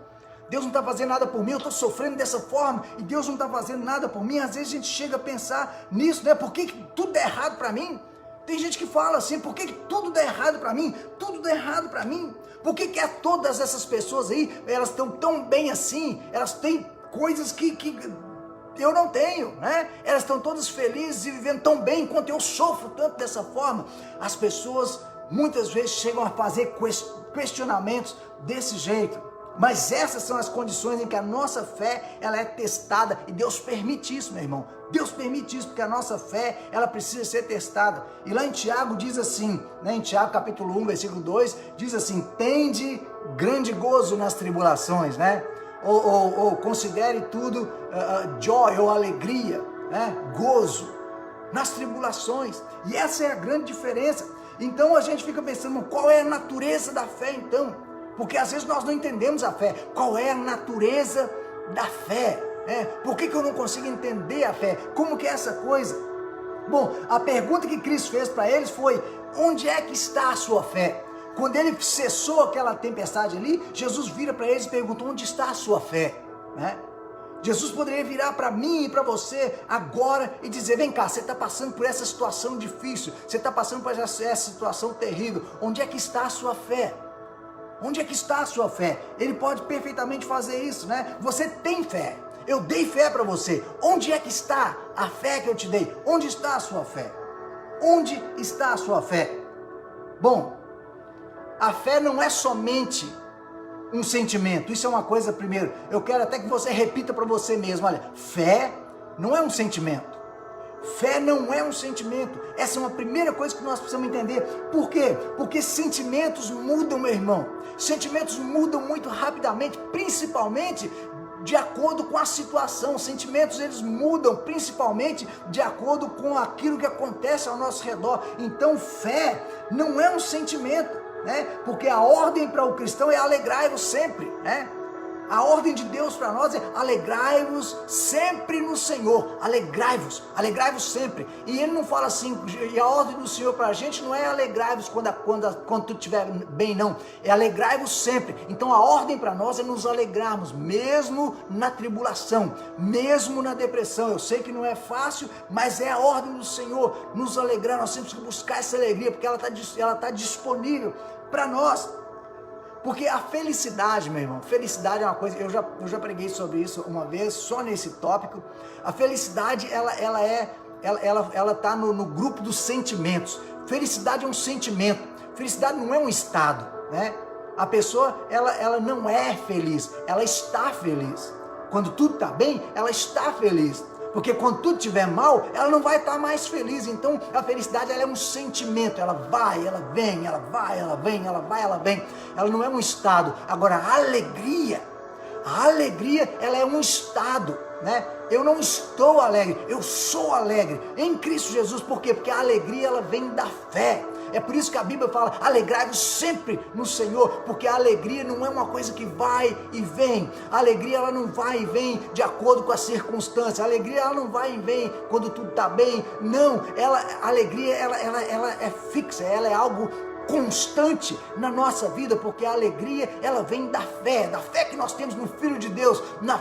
Deus não está fazendo nada por mim, eu estou sofrendo dessa forma, e Deus não está fazendo nada por mim. Às vezes a gente chega a pensar nisso, né? Por que tudo dá errado para mim? Tem gente que fala assim, por que tudo dá errado para mim? Tudo dá errado para mim. Por que todas essas pessoas aí, elas estão tão bem assim, elas têm coisas que eu não tenho, né? Elas estão todas felizes e vivendo tão bem, enquanto eu sofro tanto dessa forma. As pessoas muitas vezes chegam a fazer questionamentos desse jeito. Mas essas são as condições em que a nossa fé, ela é testada, e Deus permite isso, meu irmão. Deus permite isso, porque a nossa fé, ela precisa ser testada. E lá em Tiago diz assim, né, em Tiago capítulo 1, versículo 2, diz assim, tende grande gozo nas tribulações, né? Ou considere tudo joy ou alegria, né? Gozo nas tribulações. E essa é a grande diferença. Então a gente fica pensando, qual é a natureza da fé então? Porque às vezes nós não entendemos a fé. Qual é a natureza da fé? Por que eu não consigo entender a fé? Como que é essa coisa? Bom, a pergunta que Cristo fez para eles foi, onde é que está a sua fé? Quando ele cessou aquela tempestade ali, Jesus vira para eles e pergunta, onde está a sua fé? Jesus poderia virar para mim e para você agora e dizer, vem cá, você está passando por essa situação difícil, você está passando por essa situação terrível, onde é que está a sua fé? Onde é que está a sua fé? Ele pode perfeitamente fazer isso, né? Você tem fé. Eu dei fé para você. Onde é que está a fé que eu te dei? Onde está a sua fé? Onde está a sua fé? Bom, a fé não é somente um sentimento. Isso é uma coisa, primeiro, eu quero até que você repita para você mesmo. Olha, fé não é um sentimento. Fé não é um sentimento. Essa é uma primeira coisa que nós precisamos entender. Por quê? Porque sentimentos mudam, meu irmão. Sentimentos mudam muito rapidamente, principalmente de acordo com a situação. Sentimentos, eles mudam principalmente de acordo com aquilo que acontece ao nosso redor. Então, fé não é um sentimento, né? Porque a ordem para o cristão é alegrai-vos sempre, né? A ordem de Deus para nós é alegrai-vos sempre no Senhor. Alegrai-vos sempre. E ele não fala assim, e a ordem do Senhor para a gente não é alegrai-vos quando tu estiver bem, não. É alegrai-vos sempre. Então a ordem para nós é nos alegrarmos, mesmo na tribulação, mesmo na depressão. Eu sei que não é fácil, mas é a ordem do Senhor, nos alegrar. Nós temos que buscar essa alegria, porque ela está disponível para nós. Porque a felicidade, meu irmão, felicidade é uma coisa, eu já preguei sobre isso uma vez, só nesse tópico. A felicidade, ela tá no grupo dos sentimentos. Felicidade é um sentimento, felicidade não é um estado, né? A pessoa, ela não é feliz, ela está feliz. Quando tudo está bem, ela está feliz. Porque quando tudo estiver mal, ela não vai estar mais feliz. Então a felicidade, ela é um sentimento. Ela vai, ela vem, ela vai, ela vem, ela vai, ela vem. Ela não é um estado. Agora a alegria, ela é um estado, né? Eu não estou alegre, eu sou alegre em Cristo Jesus. Por quê? Porque a alegria, ela vem da fé. É por isso que a Bíblia fala, alegrai-vos sempre no Senhor, porque a alegria não é uma coisa que vai e vem. A alegria, ela não vai e vem de acordo com as circunstâncias. A alegria, ela não vai e vem quando tudo está bem. Não, a alegria, ela é fixa, ela é algo constante na nossa vida, porque a alegria, ela vem da fé que nós temos no Filho de Deus, da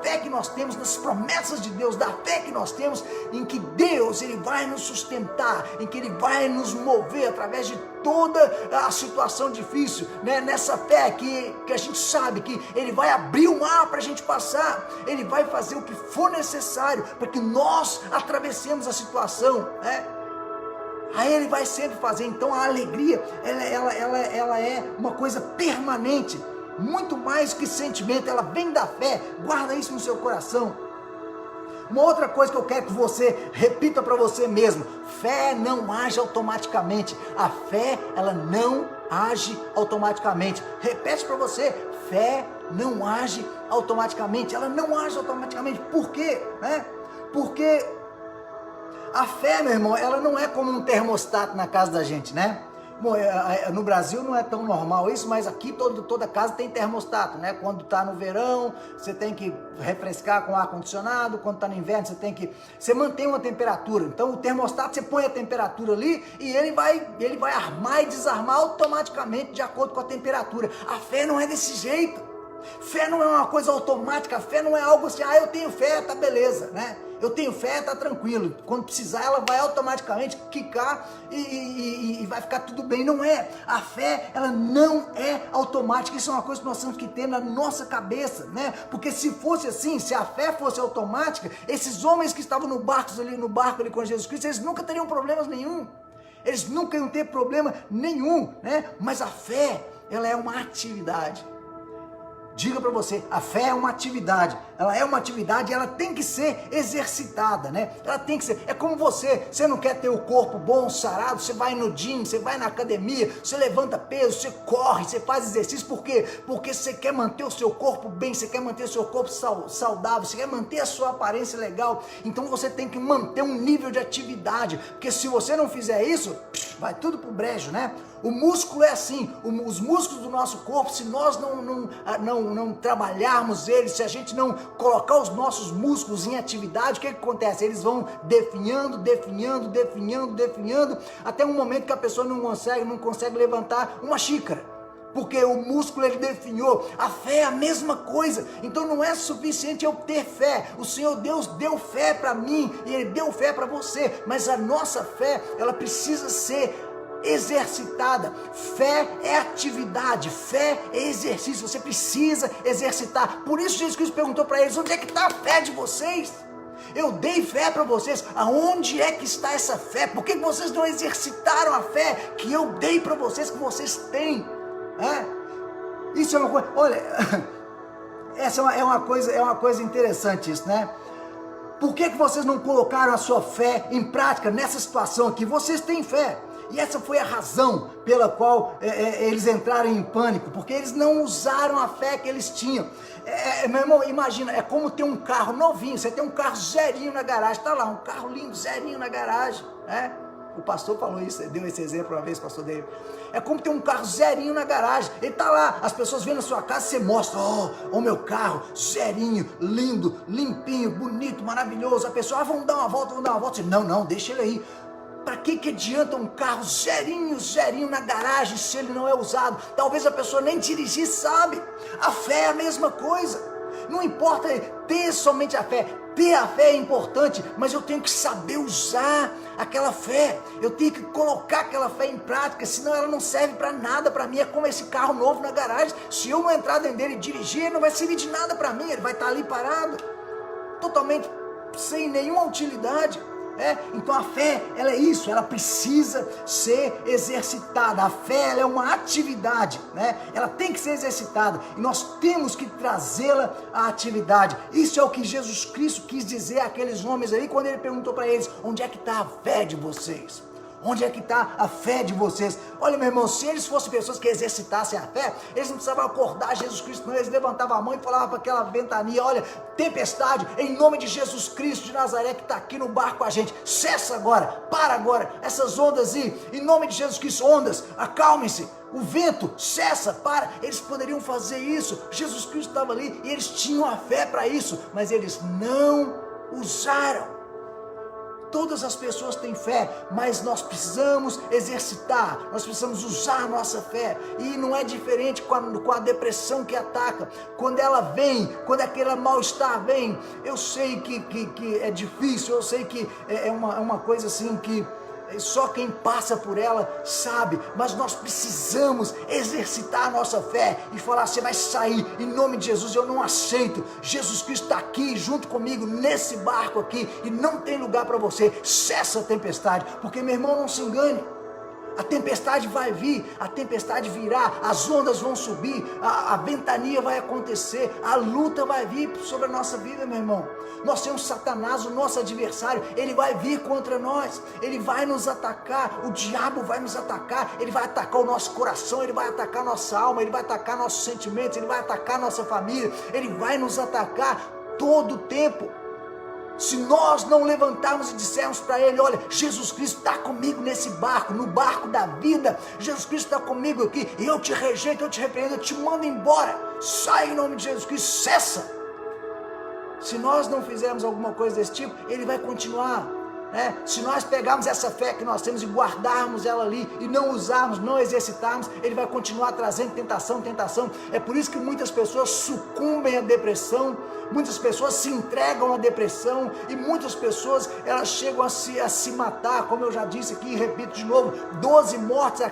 fé que nós temos nas promessas de Deus, da fé que nós temos em que Deus, ele vai nos sustentar, em que ele vai nos mover através de toda a situação difícil, né? Nessa fé que a gente sabe que ele vai abrir o mar para a gente passar, ele vai fazer o que for necessário para que nós atravessemos a situação, né? Aí ele vai sempre fazer. Então a alegria, ela é uma coisa permanente, muito mais que sentimento, ela vem da fé. Guarda isso no seu coração. Uma outra coisa que eu quero que você repita para você mesmo: fé não age automaticamente. A fé, ela não age automaticamente. Repete para você: fé não age automaticamente. Ela não age automaticamente. Por quê? Né? Porque a fé, meu irmão, ela não é como um termostato na casa da gente, né? Bom, no Brasil não é tão normal isso, mas aqui toda casa tem termostato, né? Quando está no verão, você tem que refrescar com ar-condicionado, quando está no inverno, você mantém uma temperatura. Então o termostato, você põe a temperatura ali e ele vai armar e desarmar automaticamente de acordo com a temperatura. A fé não é desse jeito. Fé não é uma coisa automática, a fé não é algo assim, eu tenho fé, tá beleza, né? Eu tenho fé, tá tranquilo. Quando precisar, ela vai automaticamente quicar e vai ficar tudo bem. Não é. A fé, ela não é automática. Isso é uma coisa que nós temos que ter na nossa cabeça, né? Porque se fosse assim, se a fé fosse automática, esses homens que estavam no barco ali com Jesus Cristo, eles nunca teriam problemas nenhum. Eles nunca iam ter problema nenhum, né? Mas a fé, ela é uma atividade. Diga para você, a fé é uma atividade, ela é uma atividade e ela tem que ser exercitada, né? Ela tem que ser, é como você não quer ter o corpo bom, sarado, você vai no gym, você vai na academia, você levanta peso, você corre, você faz exercício, por quê? Porque você quer manter o seu corpo bem, você quer manter o seu corpo saudável, você quer manter a sua aparência legal, então você tem que manter um nível de atividade, porque se você não fizer isso, vai tudo pro brejo, né? O músculo é assim, os músculos do nosso corpo, se nós não trabalharmos eles, se a gente não colocar os nossos músculos em atividade, o que acontece? Eles vão definhando, até um momento que a pessoa não consegue levantar uma xícara. Porque o músculo ele definhou. A fé é a mesma coisa. Então não é suficiente eu ter fé. O Senhor Deus deu fé para mim e Ele deu fé para você. Mas a nossa fé, ela precisa ser exercitada. Fé é atividade, fé é exercício, você precisa exercitar. Por isso Jesus Cristo perguntou para eles: onde é que está a fé de vocês? Eu dei fé para vocês, aonde é que está essa fé? Por que vocês não exercitaram a fé que eu dei para vocês, que vocês têm? Isso é uma coisa, olha, essa é uma coisa interessante isso, né? Por que vocês não colocaram a sua fé em prática nessa situação aqui? Vocês têm fé. E essa foi a razão pela qual eles entraram em pânico, porque eles não usaram a fé que eles tinham. Meu irmão, imagina, é como ter um carro novinho, você tem um carro zerinho na garagem, está lá, um carro lindo, zerinho na garagem, né? O pastor falou isso, deu esse exemplo uma vez, pastor David. É como ter um carro zerinho na garagem, ele está lá, as pessoas vêm na sua casa, você mostra, ó meu carro, zerinho, lindo, limpinho, bonito, maravilhoso. A pessoa, vamos dar uma volta, você, não, deixa ele aí. Para que adianta um carro zerinho na garagem se ele não é usado? Talvez a pessoa nem dirigir sabe. A fé é a mesma coisa. Não importa ter somente a fé. Ter a fé é importante, mas eu tenho que saber usar aquela fé. Eu tenho que colocar aquela fé em prática, senão ela não serve para nada para mim. É como esse carro novo na garagem. Se eu não entrar dentro dele e dirigir, ele não vai servir de nada para mim. Ele vai estar ali parado, totalmente sem nenhuma utilidade. Então a fé, ela é isso, ela precisa ser exercitada. A fé, ela é uma atividade, né? Ela tem que ser exercitada e nós temos que trazê-la à atividade. Isso é o que Jesus Cristo quis dizer àqueles homens aí quando ele perguntou para eles: onde é que está a fé de vocês? Onde é que está a fé de vocês? Olha, meu irmão, se eles fossem pessoas que exercitassem a fé, eles não precisavam acordar Jesus Cristo, não. Eles levantavam a mão e falavam para aquela ventania: olha, tempestade, em nome de Jesus Cristo de Nazaré, que está aqui no barco com a gente, cessa agora, para agora, essas ondas aí, em nome de Jesus Cristo, ondas, acalmem-se, o vento, cessa, para. Eles poderiam fazer isso, Jesus Cristo estava ali e eles tinham a fé para isso, mas eles não usaram. Todas as pessoas têm fé, mas nós precisamos exercitar, nós precisamos usar a nossa fé. E não é diferente com a depressão que ataca. Quando ela vem, quando aquele mal-estar vem, eu sei que é difícil, eu sei que é uma coisa assim que só quem passa por ela sabe, mas nós precisamos exercitar a nossa fé e falar: você vai sair, em nome de Jesus, eu não aceito, Jesus Cristo está aqui junto comigo nesse barco aqui e não tem lugar para você, cessa a tempestade. Porque, meu irmão, não se engane, a tempestade vai vir, a tempestade virá, as ondas vão subir, a ventania vai acontecer, a luta vai vir sobre a nossa vida, meu irmão. Nós temos Satanás, o nosso adversário, ele vai vir contra nós, ele vai nos atacar, o diabo vai nos atacar, ele vai atacar o nosso coração, ele vai atacar nossa alma, ele vai atacar nossos sentimentos, ele vai atacar nossa família, ele vai nos atacar todo o tempo. Se nós não levantarmos e dissermos para ele: olha, Jesus Cristo está comigo nesse barco, no barco da vida, Jesus Cristo está comigo aqui, e eu te rejeito, eu te repreendo, eu te mando embora, sai em nome de Jesus Cristo, cessa. Se nós não fizermos alguma coisa desse tipo, ele vai continuar, né? Se nós pegarmos essa fé que nós temos e guardarmos ela ali, e não usarmos, não exercitarmos, ele vai continuar trazendo tentação. É por isso que muitas pessoas sucumbem à depressão, muitas pessoas se entregam à depressão, e muitas pessoas, elas chegam a se matar, como eu já disse aqui, e repito de novo, 12 mortes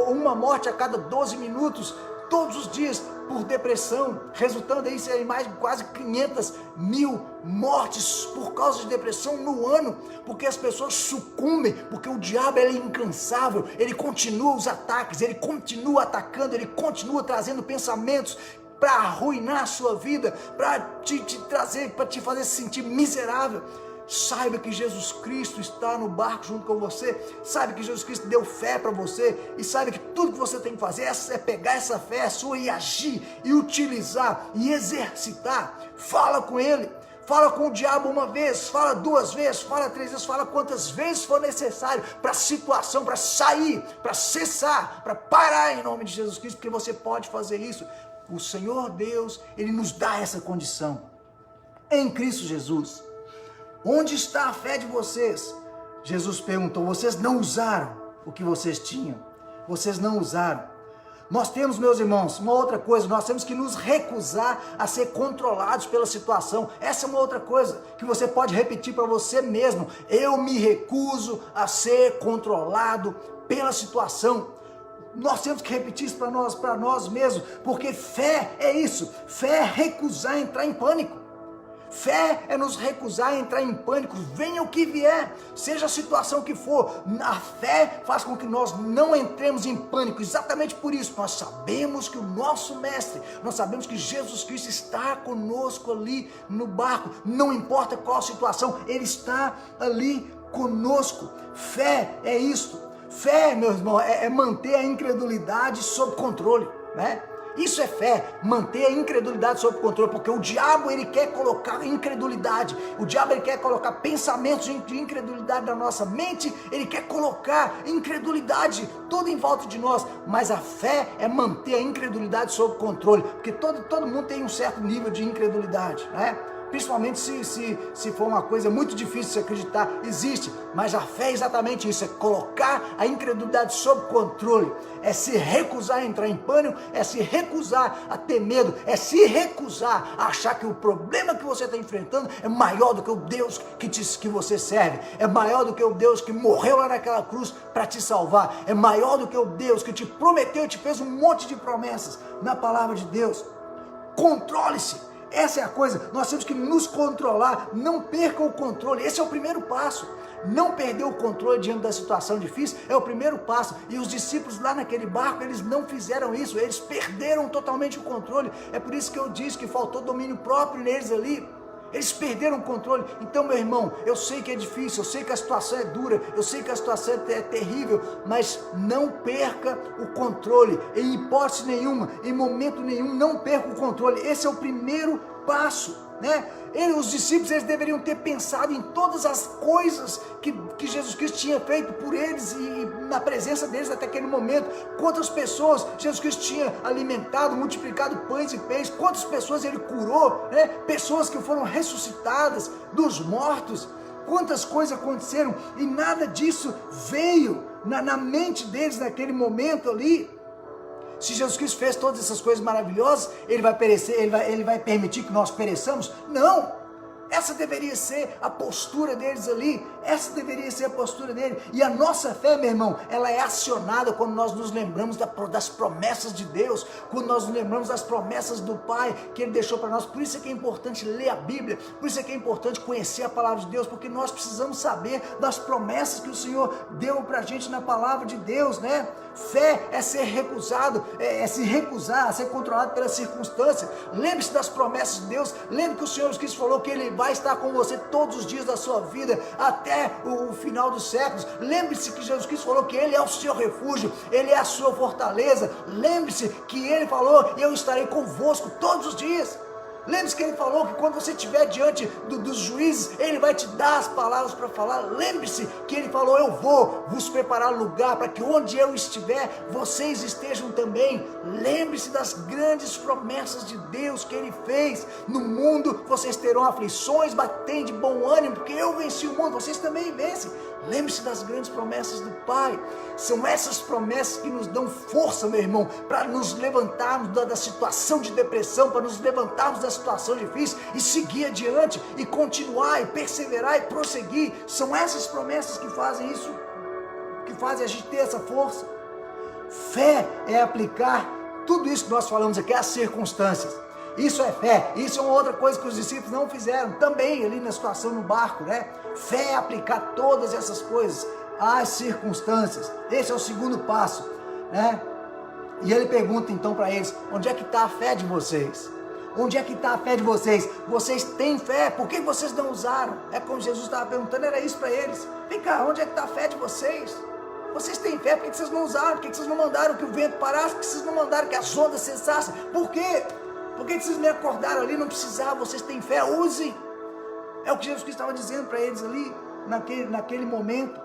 uma morte a cada 12 minutos, todos os dias, por depressão, resultando aí em mais de quase 500 mil mortes por causa de depressão no ano, porque as pessoas sucumbem, porque o diabo, ele é incansável, ele continua os ataques, ele continua atacando, ele continua trazendo pensamentos para arruinar a sua vida, para te trazer, para te fazer se sentir miserável. Saiba que Jesus Cristo está no barco junto com você, saiba que Jesus Cristo deu fé para você, e saiba que tudo que você tem que fazer é pegar essa fé sua e agir, e utilizar, e exercitar. Fala com ele, fala com o diabo uma vez, fala 2 vezes, fala 3 vezes, fala quantas vezes for necessário para a situação, para sair, para cessar, para parar em nome de Jesus Cristo, porque você pode fazer isso. O Senhor Deus, ele nos dá essa condição em Cristo Jesus. Onde está a fé de vocês? Jesus perguntou: vocês não usaram o que vocês tinham, vocês não usaram. Nós temos, meus irmãos, uma outra coisa, nós temos que nos recusar a ser controlados pela situação. Essa é uma outra coisa que você pode repetir para você mesmo. Eu me recuso a ser controlado pela situação. Nós temos que repetir isso para nós mesmos, porque fé é isso. Fé é recusar entrar em pânico. Fé é nos recusar a entrar em pânico, venha o que vier, seja a situação que for. A fé faz com que nós não entremos em pânico. Exatamente por isso, nós sabemos que o nosso mestre, nós sabemos que Jesus Cristo está conosco ali no barco. Não importa qual a situação, Ele está ali conosco. Fé é isto. Fé, meu irmão, é manter a incredulidade sob controle, né? Isso é fé, manter a incredulidade sob controle, porque o diabo ele quer colocar incredulidade, o diabo ele quer colocar pensamentos de incredulidade na nossa mente, ele quer colocar incredulidade toda em volta de nós, mas a fé é manter a incredulidade sob controle, porque todo mundo tem um certo nível de incredulidade, né? Principalmente se for uma coisa muito difícil de acreditar, existe, mas a fé é exatamente isso, é colocar a incredulidade sob controle, é se recusar a entrar em pânico, é se recusar a ter medo, é se recusar a achar que o problema que você está enfrentando é maior do que o Deus que você serve, é maior do que o Deus que morreu lá naquela cruz para te salvar, é maior do que o Deus que te prometeu e te fez um monte de promessas na palavra de Deus. Controle-se. Essa é a coisa, nós temos que nos controlar, não perca o controle, esse é o primeiro passo. Não perder o controle diante da situação difícil é o primeiro passo. E os discípulos lá naquele barco, eles não fizeram isso, eles perderam totalmente o controle. É por isso que eu disse que faltou domínio próprio neles ali. Eles perderam o controle. Então, meu irmão, eu sei que é difícil, eu sei que a situação é dura, eu sei que a situação é terrível, mas não perca o controle, em hipótese nenhuma, em momento nenhum, não perca o controle. Esse é o primeiro passo, né? Os discípulos, eles deveriam ter pensado em todas as coisas que Jesus Cristo tinha feito por eles e na presença deles até aquele momento. Quantas pessoas Jesus Cristo tinha alimentado, multiplicado pães e peixes, quantas pessoas ele curou, né? Pessoas que foram ressuscitadas dos mortos, quantas coisas aconteceram e nada disso veio na mente deles naquele momento ali. Se Jesus Cristo fez todas essas coisas maravilhosas, Ele vai perecer, ele vai permitir que nós pereçamos? Não! Essa deveria ser a postura deles ali, essa deveria ser a postura dele. E a nossa fé, meu irmão, ela é acionada quando nós nos lembramos das promessas de Deus, quando nós nos lembramos das promessas do Pai que Ele deixou para nós. Por isso é que é importante ler a Bíblia, por isso é que é importante conhecer a palavra de Deus, porque nós precisamos saber das promessas que o Senhor deu para a gente na palavra de Deus, né? Fé é ser recusado, é se recusar a ser controlado pelas circunstâncias. Lembre-se das promessas de Deus, lembre que o Senhor Jesus Cristo falou que Ele vai estar com você todos os dias da sua vida, até o final dos séculos. Lembre-se que Jesus Cristo falou que Ele é o seu refúgio, Ele é a sua fortaleza. Lembre-se que Ele falou, eu estarei convosco todos os dias. Lembre-se que Ele falou que quando você estiver diante dos juízes, Ele vai te dar as palavras para falar. Lembre-se que Ele falou, eu vou vos preparar lugar para que onde eu estiver, vocês estejam também. Lembre-se das grandes promessas de Deus que Ele fez. No mundo vocês terão aflições, mas tem de bom ânimo, porque eu venci o mundo, vocês também vencem. Lembre-se das grandes promessas do Pai. São essas promessas que nos dão força, meu irmão, para nos levantarmos da situação de depressão, para nos levantarmos da situação difícil e seguir adiante, e continuar, e perseverar, e prosseguir. São essas promessas que fazem isso, que fazem a gente ter essa força. Fé é aplicar tudo isso que nós falamos aqui às circunstâncias. Isso é fé, isso é uma outra coisa que os discípulos não fizeram, também ali na situação no barco, né? Fé é aplicar todas essas coisas às circunstâncias. Esse é o segundo passo, né? E ele pergunta então para eles, onde é que está a fé de vocês? Onde é que está a fé de vocês? Vocês têm fé, por que vocês não usaram? É como Jesus estava perguntando, era isso para eles. Vem cá, onde é que está a fé de vocês? Vocês têm fé, por que vocês não usaram? Por que vocês não mandaram que o vento parasse? Por que vocês não mandaram que as ondas cessassem? Por quê? Por que vocês me acordaram ali? Não precisava, vocês têm fé, usem. É o que Jesus Cristo estava dizendo para eles ali, naquele momento.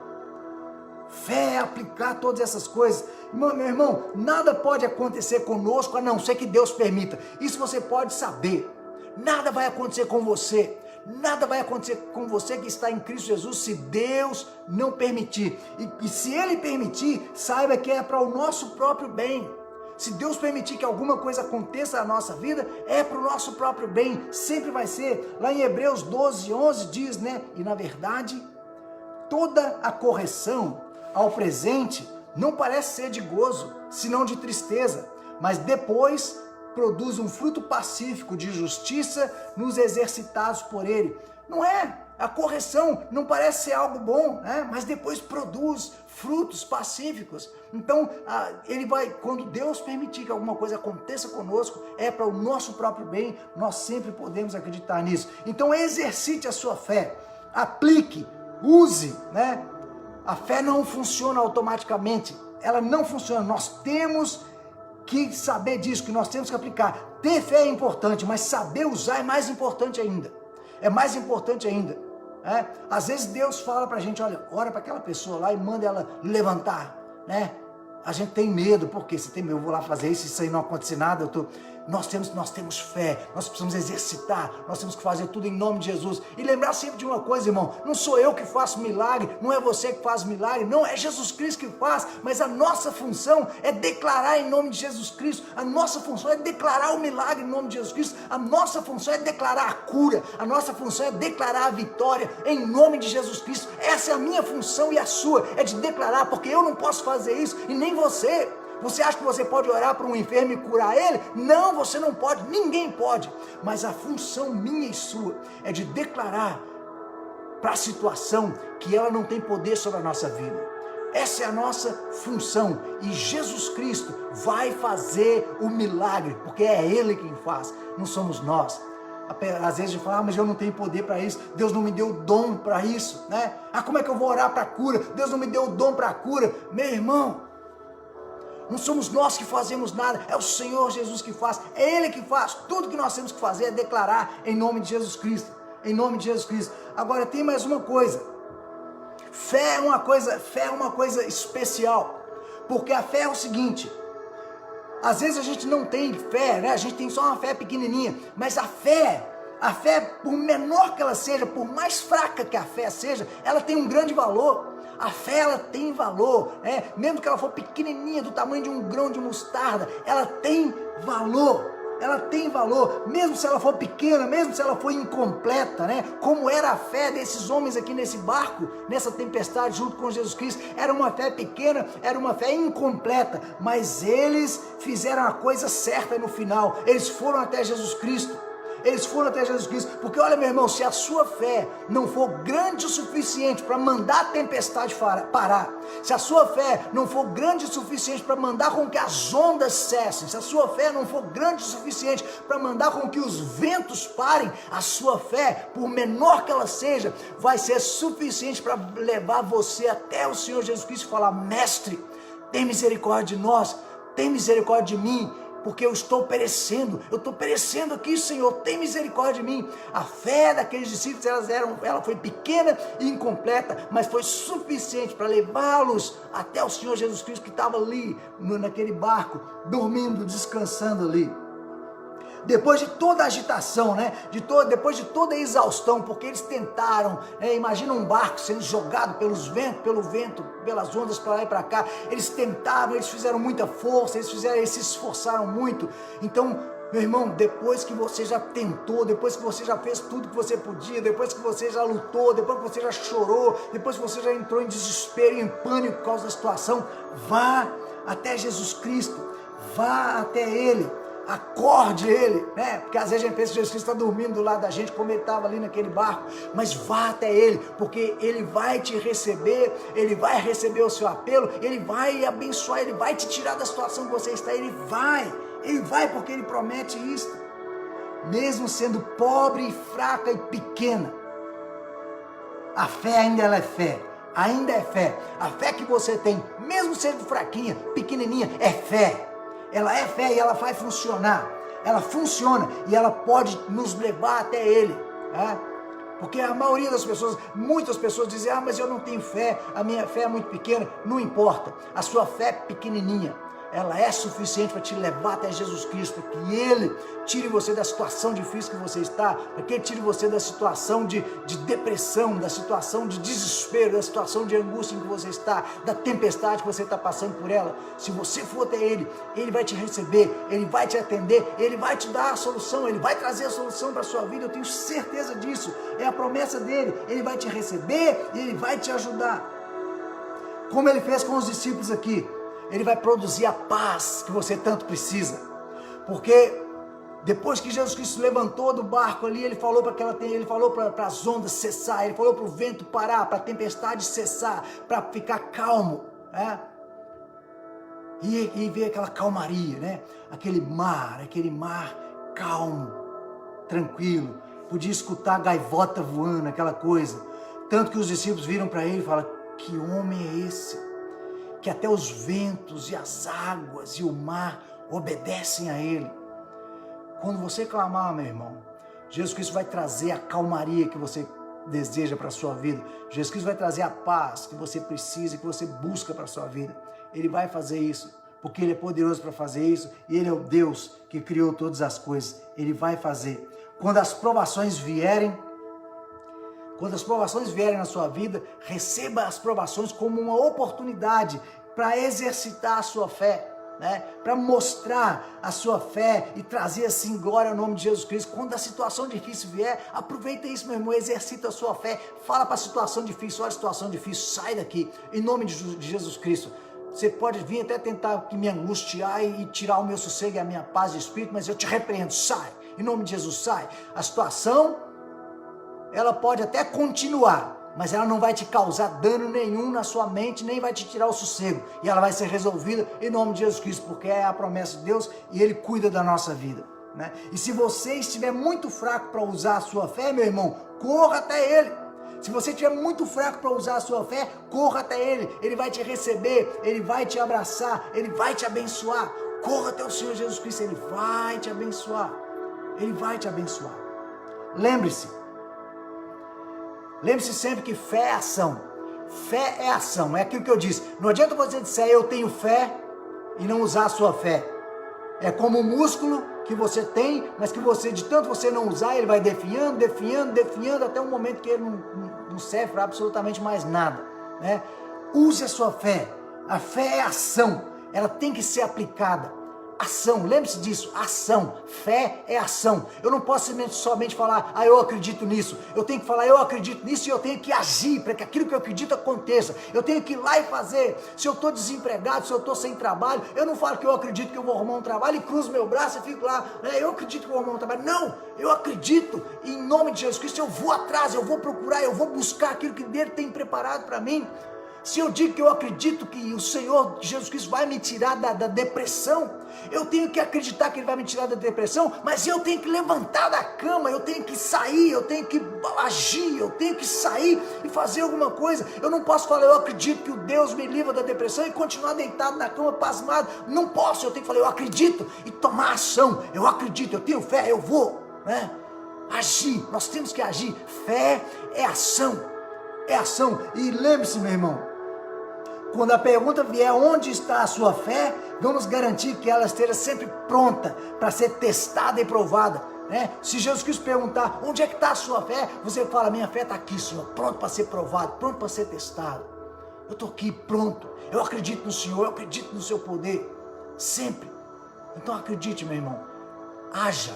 Fé é aplicar todas essas coisas. Meu irmão, nada pode acontecer conosco a não ser que Deus permita. Isso você pode saber. Nada vai acontecer com você. Nada vai acontecer com você que está em Cristo Jesus se Deus não permitir. E se Ele permitir, saiba que é para o nosso próprio bem. Se Deus permitir que alguma coisa aconteça na nossa vida, é para o nosso próprio bem, sempre vai ser. Lá em Hebreus 12:11 diz, né? E na verdade, toda a correção ao presente não parece ser de gozo, senão de tristeza, mas depois produz um fruto pacífico de justiça nos exercitados por ele. Não é? A correção não parece ser algo bom, né? Mas depois produz frutos pacíficos. Então, ele vai, quando Deus permitir que alguma coisa aconteça conosco, é para o nosso próprio bem, nós sempre podemos acreditar nisso. Então, exercite a sua fé, aplique, use, né? A fé não funciona automaticamente, ela não funciona, nós temos que saber disso, que nós temos que aplicar. Ter fé é importante, mas saber usar é mais importante ainda. É mais importante ainda. Às vezes Deus fala pra gente, olha, ora para aquela pessoa lá e manda ela levantar, né? A gente tem medo, porque você tem medo, eu vou lá fazer isso aí não acontecer nada, nós temos fé, nós precisamos exercitar, nós temos que fazer tudo em nome de Jesus. E lembrar sempre de uma coisa, irmão, não sou eu que faço milagre, não é você que faz milagre, não, é Jesus Cristo que faz, mas a nossa função é declarar em nome de Jesus Cristo, a nossa função é declarar o milagre em nome de Jesus Cristo, a nossa função é declarar a cura, a nossa função é declarar a vitória em nome de Jesus Cristo. Essa é a minha função e a sua, é de declarar, porque eu não posso fazer isso e nem você. Você acha que você pode orar para um enfermo e curar ele? Não, você não pode, ninguém pode. Mas a função minha e sua é de declarar para a situação que ela não tem poder sobre a nossa vida. Essa é a nossa função e Jesus Cristo vai fazer o milagre, porque é Ele quem faz, não somos nós. Às vezes a gente fala, mas eu não tenho poder para isso, Deus não me deu dom para isso, né? Como é que eu vou orar para a cura? Deus não me deu dom para a cura. Meu irmão, não somos nós que fazemos nada, é o Senhor Jesus que faz, é Ele que faz. Tudo que nós temos que fazer é declarar em nome de Jesus Cristo, em nome de Jesus Cristo. Agora tem mais uma coisa, fé é uma coisa especial, porque a fé é o seguinte, às vezes a gente não tem fé, né? A gente tem só uma fé pequenininha, mas a fé, por menor que ela seja, por mais fraca que a fé seja, ela tem um grande valor. A fé, ela tem valor, mesmo que ela for pequenininha, do tamanho de um grão de mostarda, ela tem valor, mesmo se ela for pequena, mesmo se ela for incompleta, né? Como era a fé desses homens aqui nesse barco, nessa tempestade junto com Jesus Cristo, era uma fé pequena, era uma fé incompleta, mas eles fizeram a coisa certa no final, eles foram até Jesus Cristo. Porque olha, meu irmão, se a sua fé não for grande o suficiente para mandar a tempestade parar, se a sua fé não for grande o suficiente para mandar com que as ondas cessem, se a sua fé não for grande o suficiente para mandar com que os ventos parem, a sua fé, por menor que ela seja, vai ser suficiente para levar você até o Senhor Jesus Cristo e falar, mestre, tem misericórdia de nós, tem misericórdia de mim, porque eu estou perecendo aqui, Senhor, tem misericórdia de mim. A fé daqueles discípulos, ela foi pequena e incompleta, mas foi suficiente para levá-los até o Senhor Jesus Cristo, que estava ali, naquele barco, dormindo, descansando ali. Depois de toda a agitação, né? Depois de toda a exaustão, porque eles tentaram, imagina um barco sendo jogado pelo vento, pelas ondas para lá e para cá, eles tentaram, eles fizeram muita força, eles se esforçaram muito. Então, meu irmão, depois que você já tentou, depois que você já fez tudo que você podia, depois que você já lutou, depois que você já chorou, depois que você já entrou em desespero e em pânico por causa da situação, vá até Jesus Cristo, vá até Ele. Acorde Ele, né? Porque às vezes a gente pensa que Jesus Cristo está dormindo do lado da gente, como Ele estava ali naquele barco, mas vá até Ele, porque Ele vai te receber, Ele vai receber o seu apelo, Ele vai abençoar, Ele vai te tirar da situação que você está, Ele vai porque Ele promete isso, mesmo sendo pobre, fraca e pequena, a fé ainda é fé. Ainda é fé, a fé que você tem, mesmo sendo fraquinha, pequenininha, é fé. Ela é fé e ela vai funcionar, ela funciona e ela pode nos levar até Ele, porque a maioria das pessoas, muitas pessoas dizem, mas eu não tenho fé, a minha fé é muito pequena. Não importa, a sua fé é pequenininha, ela é suficiente para te levar até Jesus Cristo, para que Ele tire você da situação difícil que você está, para que Ele tire você da situação de depressão, da situação de desespero, da situação de angústia em que você está, da tempestade que você está passando por ela. Se você for até Ele, Ele vai te receber, Ele vai te atender, Ele vai te dar a solução, Ele vai trazer a solução para a sua vida, eu tenho certeza disso, é a promessa dEle, Ele vai te receber e Ele vai te ajudar. Como Ele fez com os discípulos aqui, Ele vai produzir a paz que você tanto precisa, porque depois que Jesus Cristo levantou do barco ali, Ele falou para as ondas cessar, Ele falou para o vento parar, para a tempestade cessar, para ficar calmo, né? E ver aquela calmaria, né? Aquele mar calmo, tranquilo, podia escutar a gaivota voando, aquela coisa, tanto que os discípulos viram para Ele e falaram: que homem é esse, que até os ventos e as águas e o mar obedecem a Ele? Quando você clamar, meu irmão, Jesus Cristo vai trazer a calmaria que você deseja para a sua vida. Jesus Cristo vai trazer a paz que você precisa e que você busca para a sua vida. Ele vai fazer isso, porque Ele é poderoso para fazer isso, e Ele é o Deus que criou todas as coisas. Ele vai fazer. Quando as provações vierem na sua vida, receba as provações como uma oportunidade para exercitar a sua fé, né? Para mostrar a sua fé e trazer assim glória ao nome de Jesus Cristo. Quando a situação difícil vier, aproveita isso, meu irmão, exercita a sua fé, fala para a situação difícil: olha a situação difícil, sai daqui, em nome de Jesus Cristo. Você pode vir até tentar me angustiar e tirar o meu sossego e a minha paz de espírito, mas eu te repreendo, sai, em nome de Jesus, sai. A situação, ela pode até continuar, mas ela não vai te causar dano nenhum na sua mente, nem vai te tirar o sossego, e ela vai ser resolvida em nome de Jesus Cristo, porque é a promessa de Deus e Ele cuida da nossa vida, né? E se você estiver muito fraco para usar a sua fé, meu irmão, corra até Ele. Se você estiver muito fraco para usar a sua fé, corra até Ele, Ele vai te receber, Ele vai te abraçar, Ele vai te abençoar. Corra até o Senhor Jesus Cristo, Ele vai te abençoar, Ele vai te abençoar. Lembre-se sempre que fé é ação. Fé é ação, é aquilo que eu disse. Não adianta você dizer eu tenho fé e não usar a sua fé. É como um músculo que você tem, mas que você, de tanto você não usar, ele vai definhando, até um momento que ele não serve para absolutamente mais nada, né? Use a sua fé. A fé é ação, ela tem que ser aplicada. Ação, lembre-se disso, ação, fé é ação. Eu não posso somente falar, eu acredito nisso. Eu tenho que falar, eu acredito nisso, e eu tenho que agir para que aquilo que eu acredito aconteça. Eu tenho que ir lá e fazer. Se eu estou desempregado, se eu estou sem trabalho, eu não falo que eu acredito que eu vou arrumar um trabalho e cruzo meu braço e fico lá, eu acredito que eu vou arrumar um trabalho. Não, eu acredito, e em nome de Jesus Cristo eu vou atrás, eu vou procurar, eu vou buscar aquilo que Ele tem preparado para mim. Se eu digo que eu acredito que o Senhor Jesus Cristo vai me tirar da depressão, eu tenho que acreditar que Ele vai me tirar da depressão, mas eu tenho que levantar da cama, eu tenho que sair, eu tenho que agir, eu tenho que sair e fazer alguma coisa. Eu não posso falar, eu acredito que o Deus me livra da depressão e continuar deitado na cama, pasmado. Não posso, eu tenho que falar, eu acredito e tomar ação. Eu acredito, eu tenho fé, eu vou, né? Agir, nós temos que agir. Fé é ação, é ação. E lembre-se, meu irmão, quando a pergunta vier onde está a sua fé, vamos garantir que ela esteja sempre pronta para ser testada e provada, né? Se Jesus Cristo perguntar onde é que está a sua fé, você fala, minha fé está aqui, Senhor, pronto para ser provado, pronto para ser testado. Eu estou aqui, pronto, eu acredito no Senhor, eu acredito no seu poder, sempre. Então acredite, meu irmão, haja.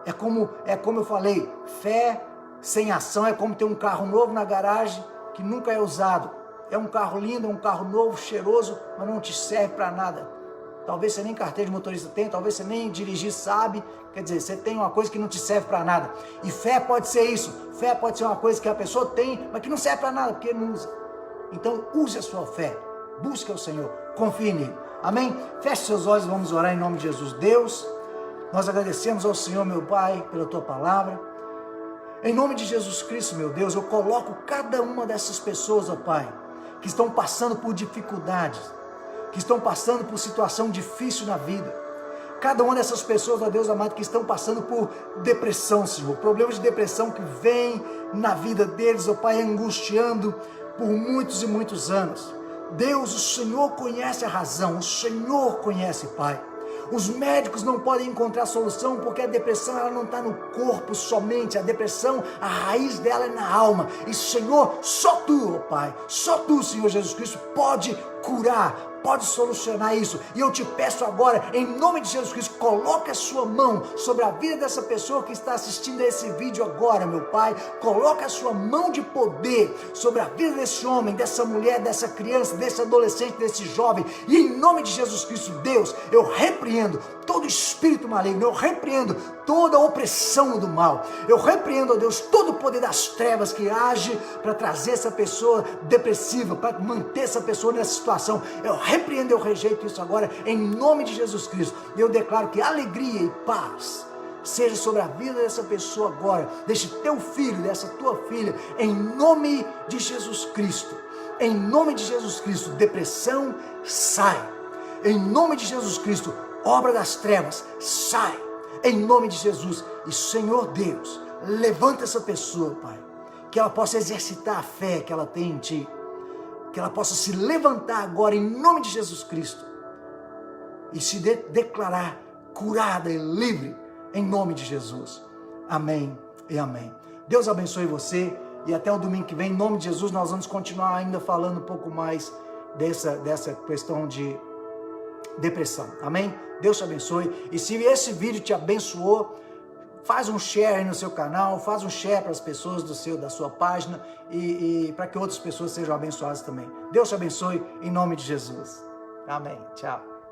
É como eu falei, fé sem ação é como ter um carro novo na garagem que nunca é usado. É um carro lindo, é um carro novo, cheiroso, mas não te serve para nada. Talvez você nem carteira de motorista tenha, talvez você nem dirigir sabe. Quer dizer, você tem uma coisa que não te serve para nada. E fé pode ser isso. Fé pode ser uma coisa que a pessoa tem, mas que não serve para nada, porque não usa. Então use a sua fé. Busque o Senhor. Confie nele. Amém? Feche seus olhos e vamos orar em nome de Jesus. Deus, nós agradecemos ao Senhor, meu Pai, pela Tua palavra. Em nome de Jesus Cristo, meu Deus, eu coloco cada uma dessas pessoas, ó Pai, que estão passando por dificuldades, que estão passando por situação difícil na vida. Cada uma dessas pessoas, ó Deus amado, que estão passando por depressão, Senhor, problemas de depressão que vem na vida deles, ó Pai, angustiando por muitos e muitos anos. Deus, o Senhor conhece a razão, o Senhor conhece, Pai. Os médicos não podem encontrar solução porque a depressão ela não está no corpo somente, a depressão, a raiz dela é na alma. E Senhor, só Tu, oh Pai, só Tu, Senhor Jesus Cristo, pode curar, pode solucionar isso. E eu te peço agora, em nome de Jesus Cristo, coloque a sua mão sobre a vida dessa pessoa que está assistindo a esse vídeo agora, meu Pai. Coloque a sua mão de poder sobre a vida desse homem, dessa mulher, dessa criança, desse adolescente, desse jovem. E em nome de Jesus Cristo, Deus, eu repreendo todo espírito maligno, eu repreendo toda a opressão do mal. Eu repreendo, ó Deus, todo o poder das trevas que age para trazer essa pessoa depressiva, para manter essa pessoa nessa situação. Eu repreendo, eu rejeito isso agora, em nome de Jesus Cristo. Eu declaro que alegria e paz seja sobre a vida dessa pessoa agora, desse teu filho, dessa tua filha, em nome de Jesus Cristo. Em nome de Jesus Cristo, depressão, sai. Em nome de Jesus Cristo, obra das trevas, sai. Em nome de Jesus. E Senhor Deus, levanta essa pessoa, Pai, que ela possa exercitar a fé que ela tem em Ti, que ela possa se levantar agora em nome de Jesus Cristo e se declarar curada e livre em nome de Jesus. Amém e amém. Deus abençoe você e até o domingo que vem, em nome de Jesus, nós vamos continuar ainda falando um pouco mais dessa questão de depressão. Amém? Deus te abençoe. E se esse vídeo te abençoou, faz um share aí no seu canal, faz um share para as pessoas da sua página e para que outras pessoas sejam abençoadas também. Deus te abençoe em nome de Jesus. Amém. Tchau.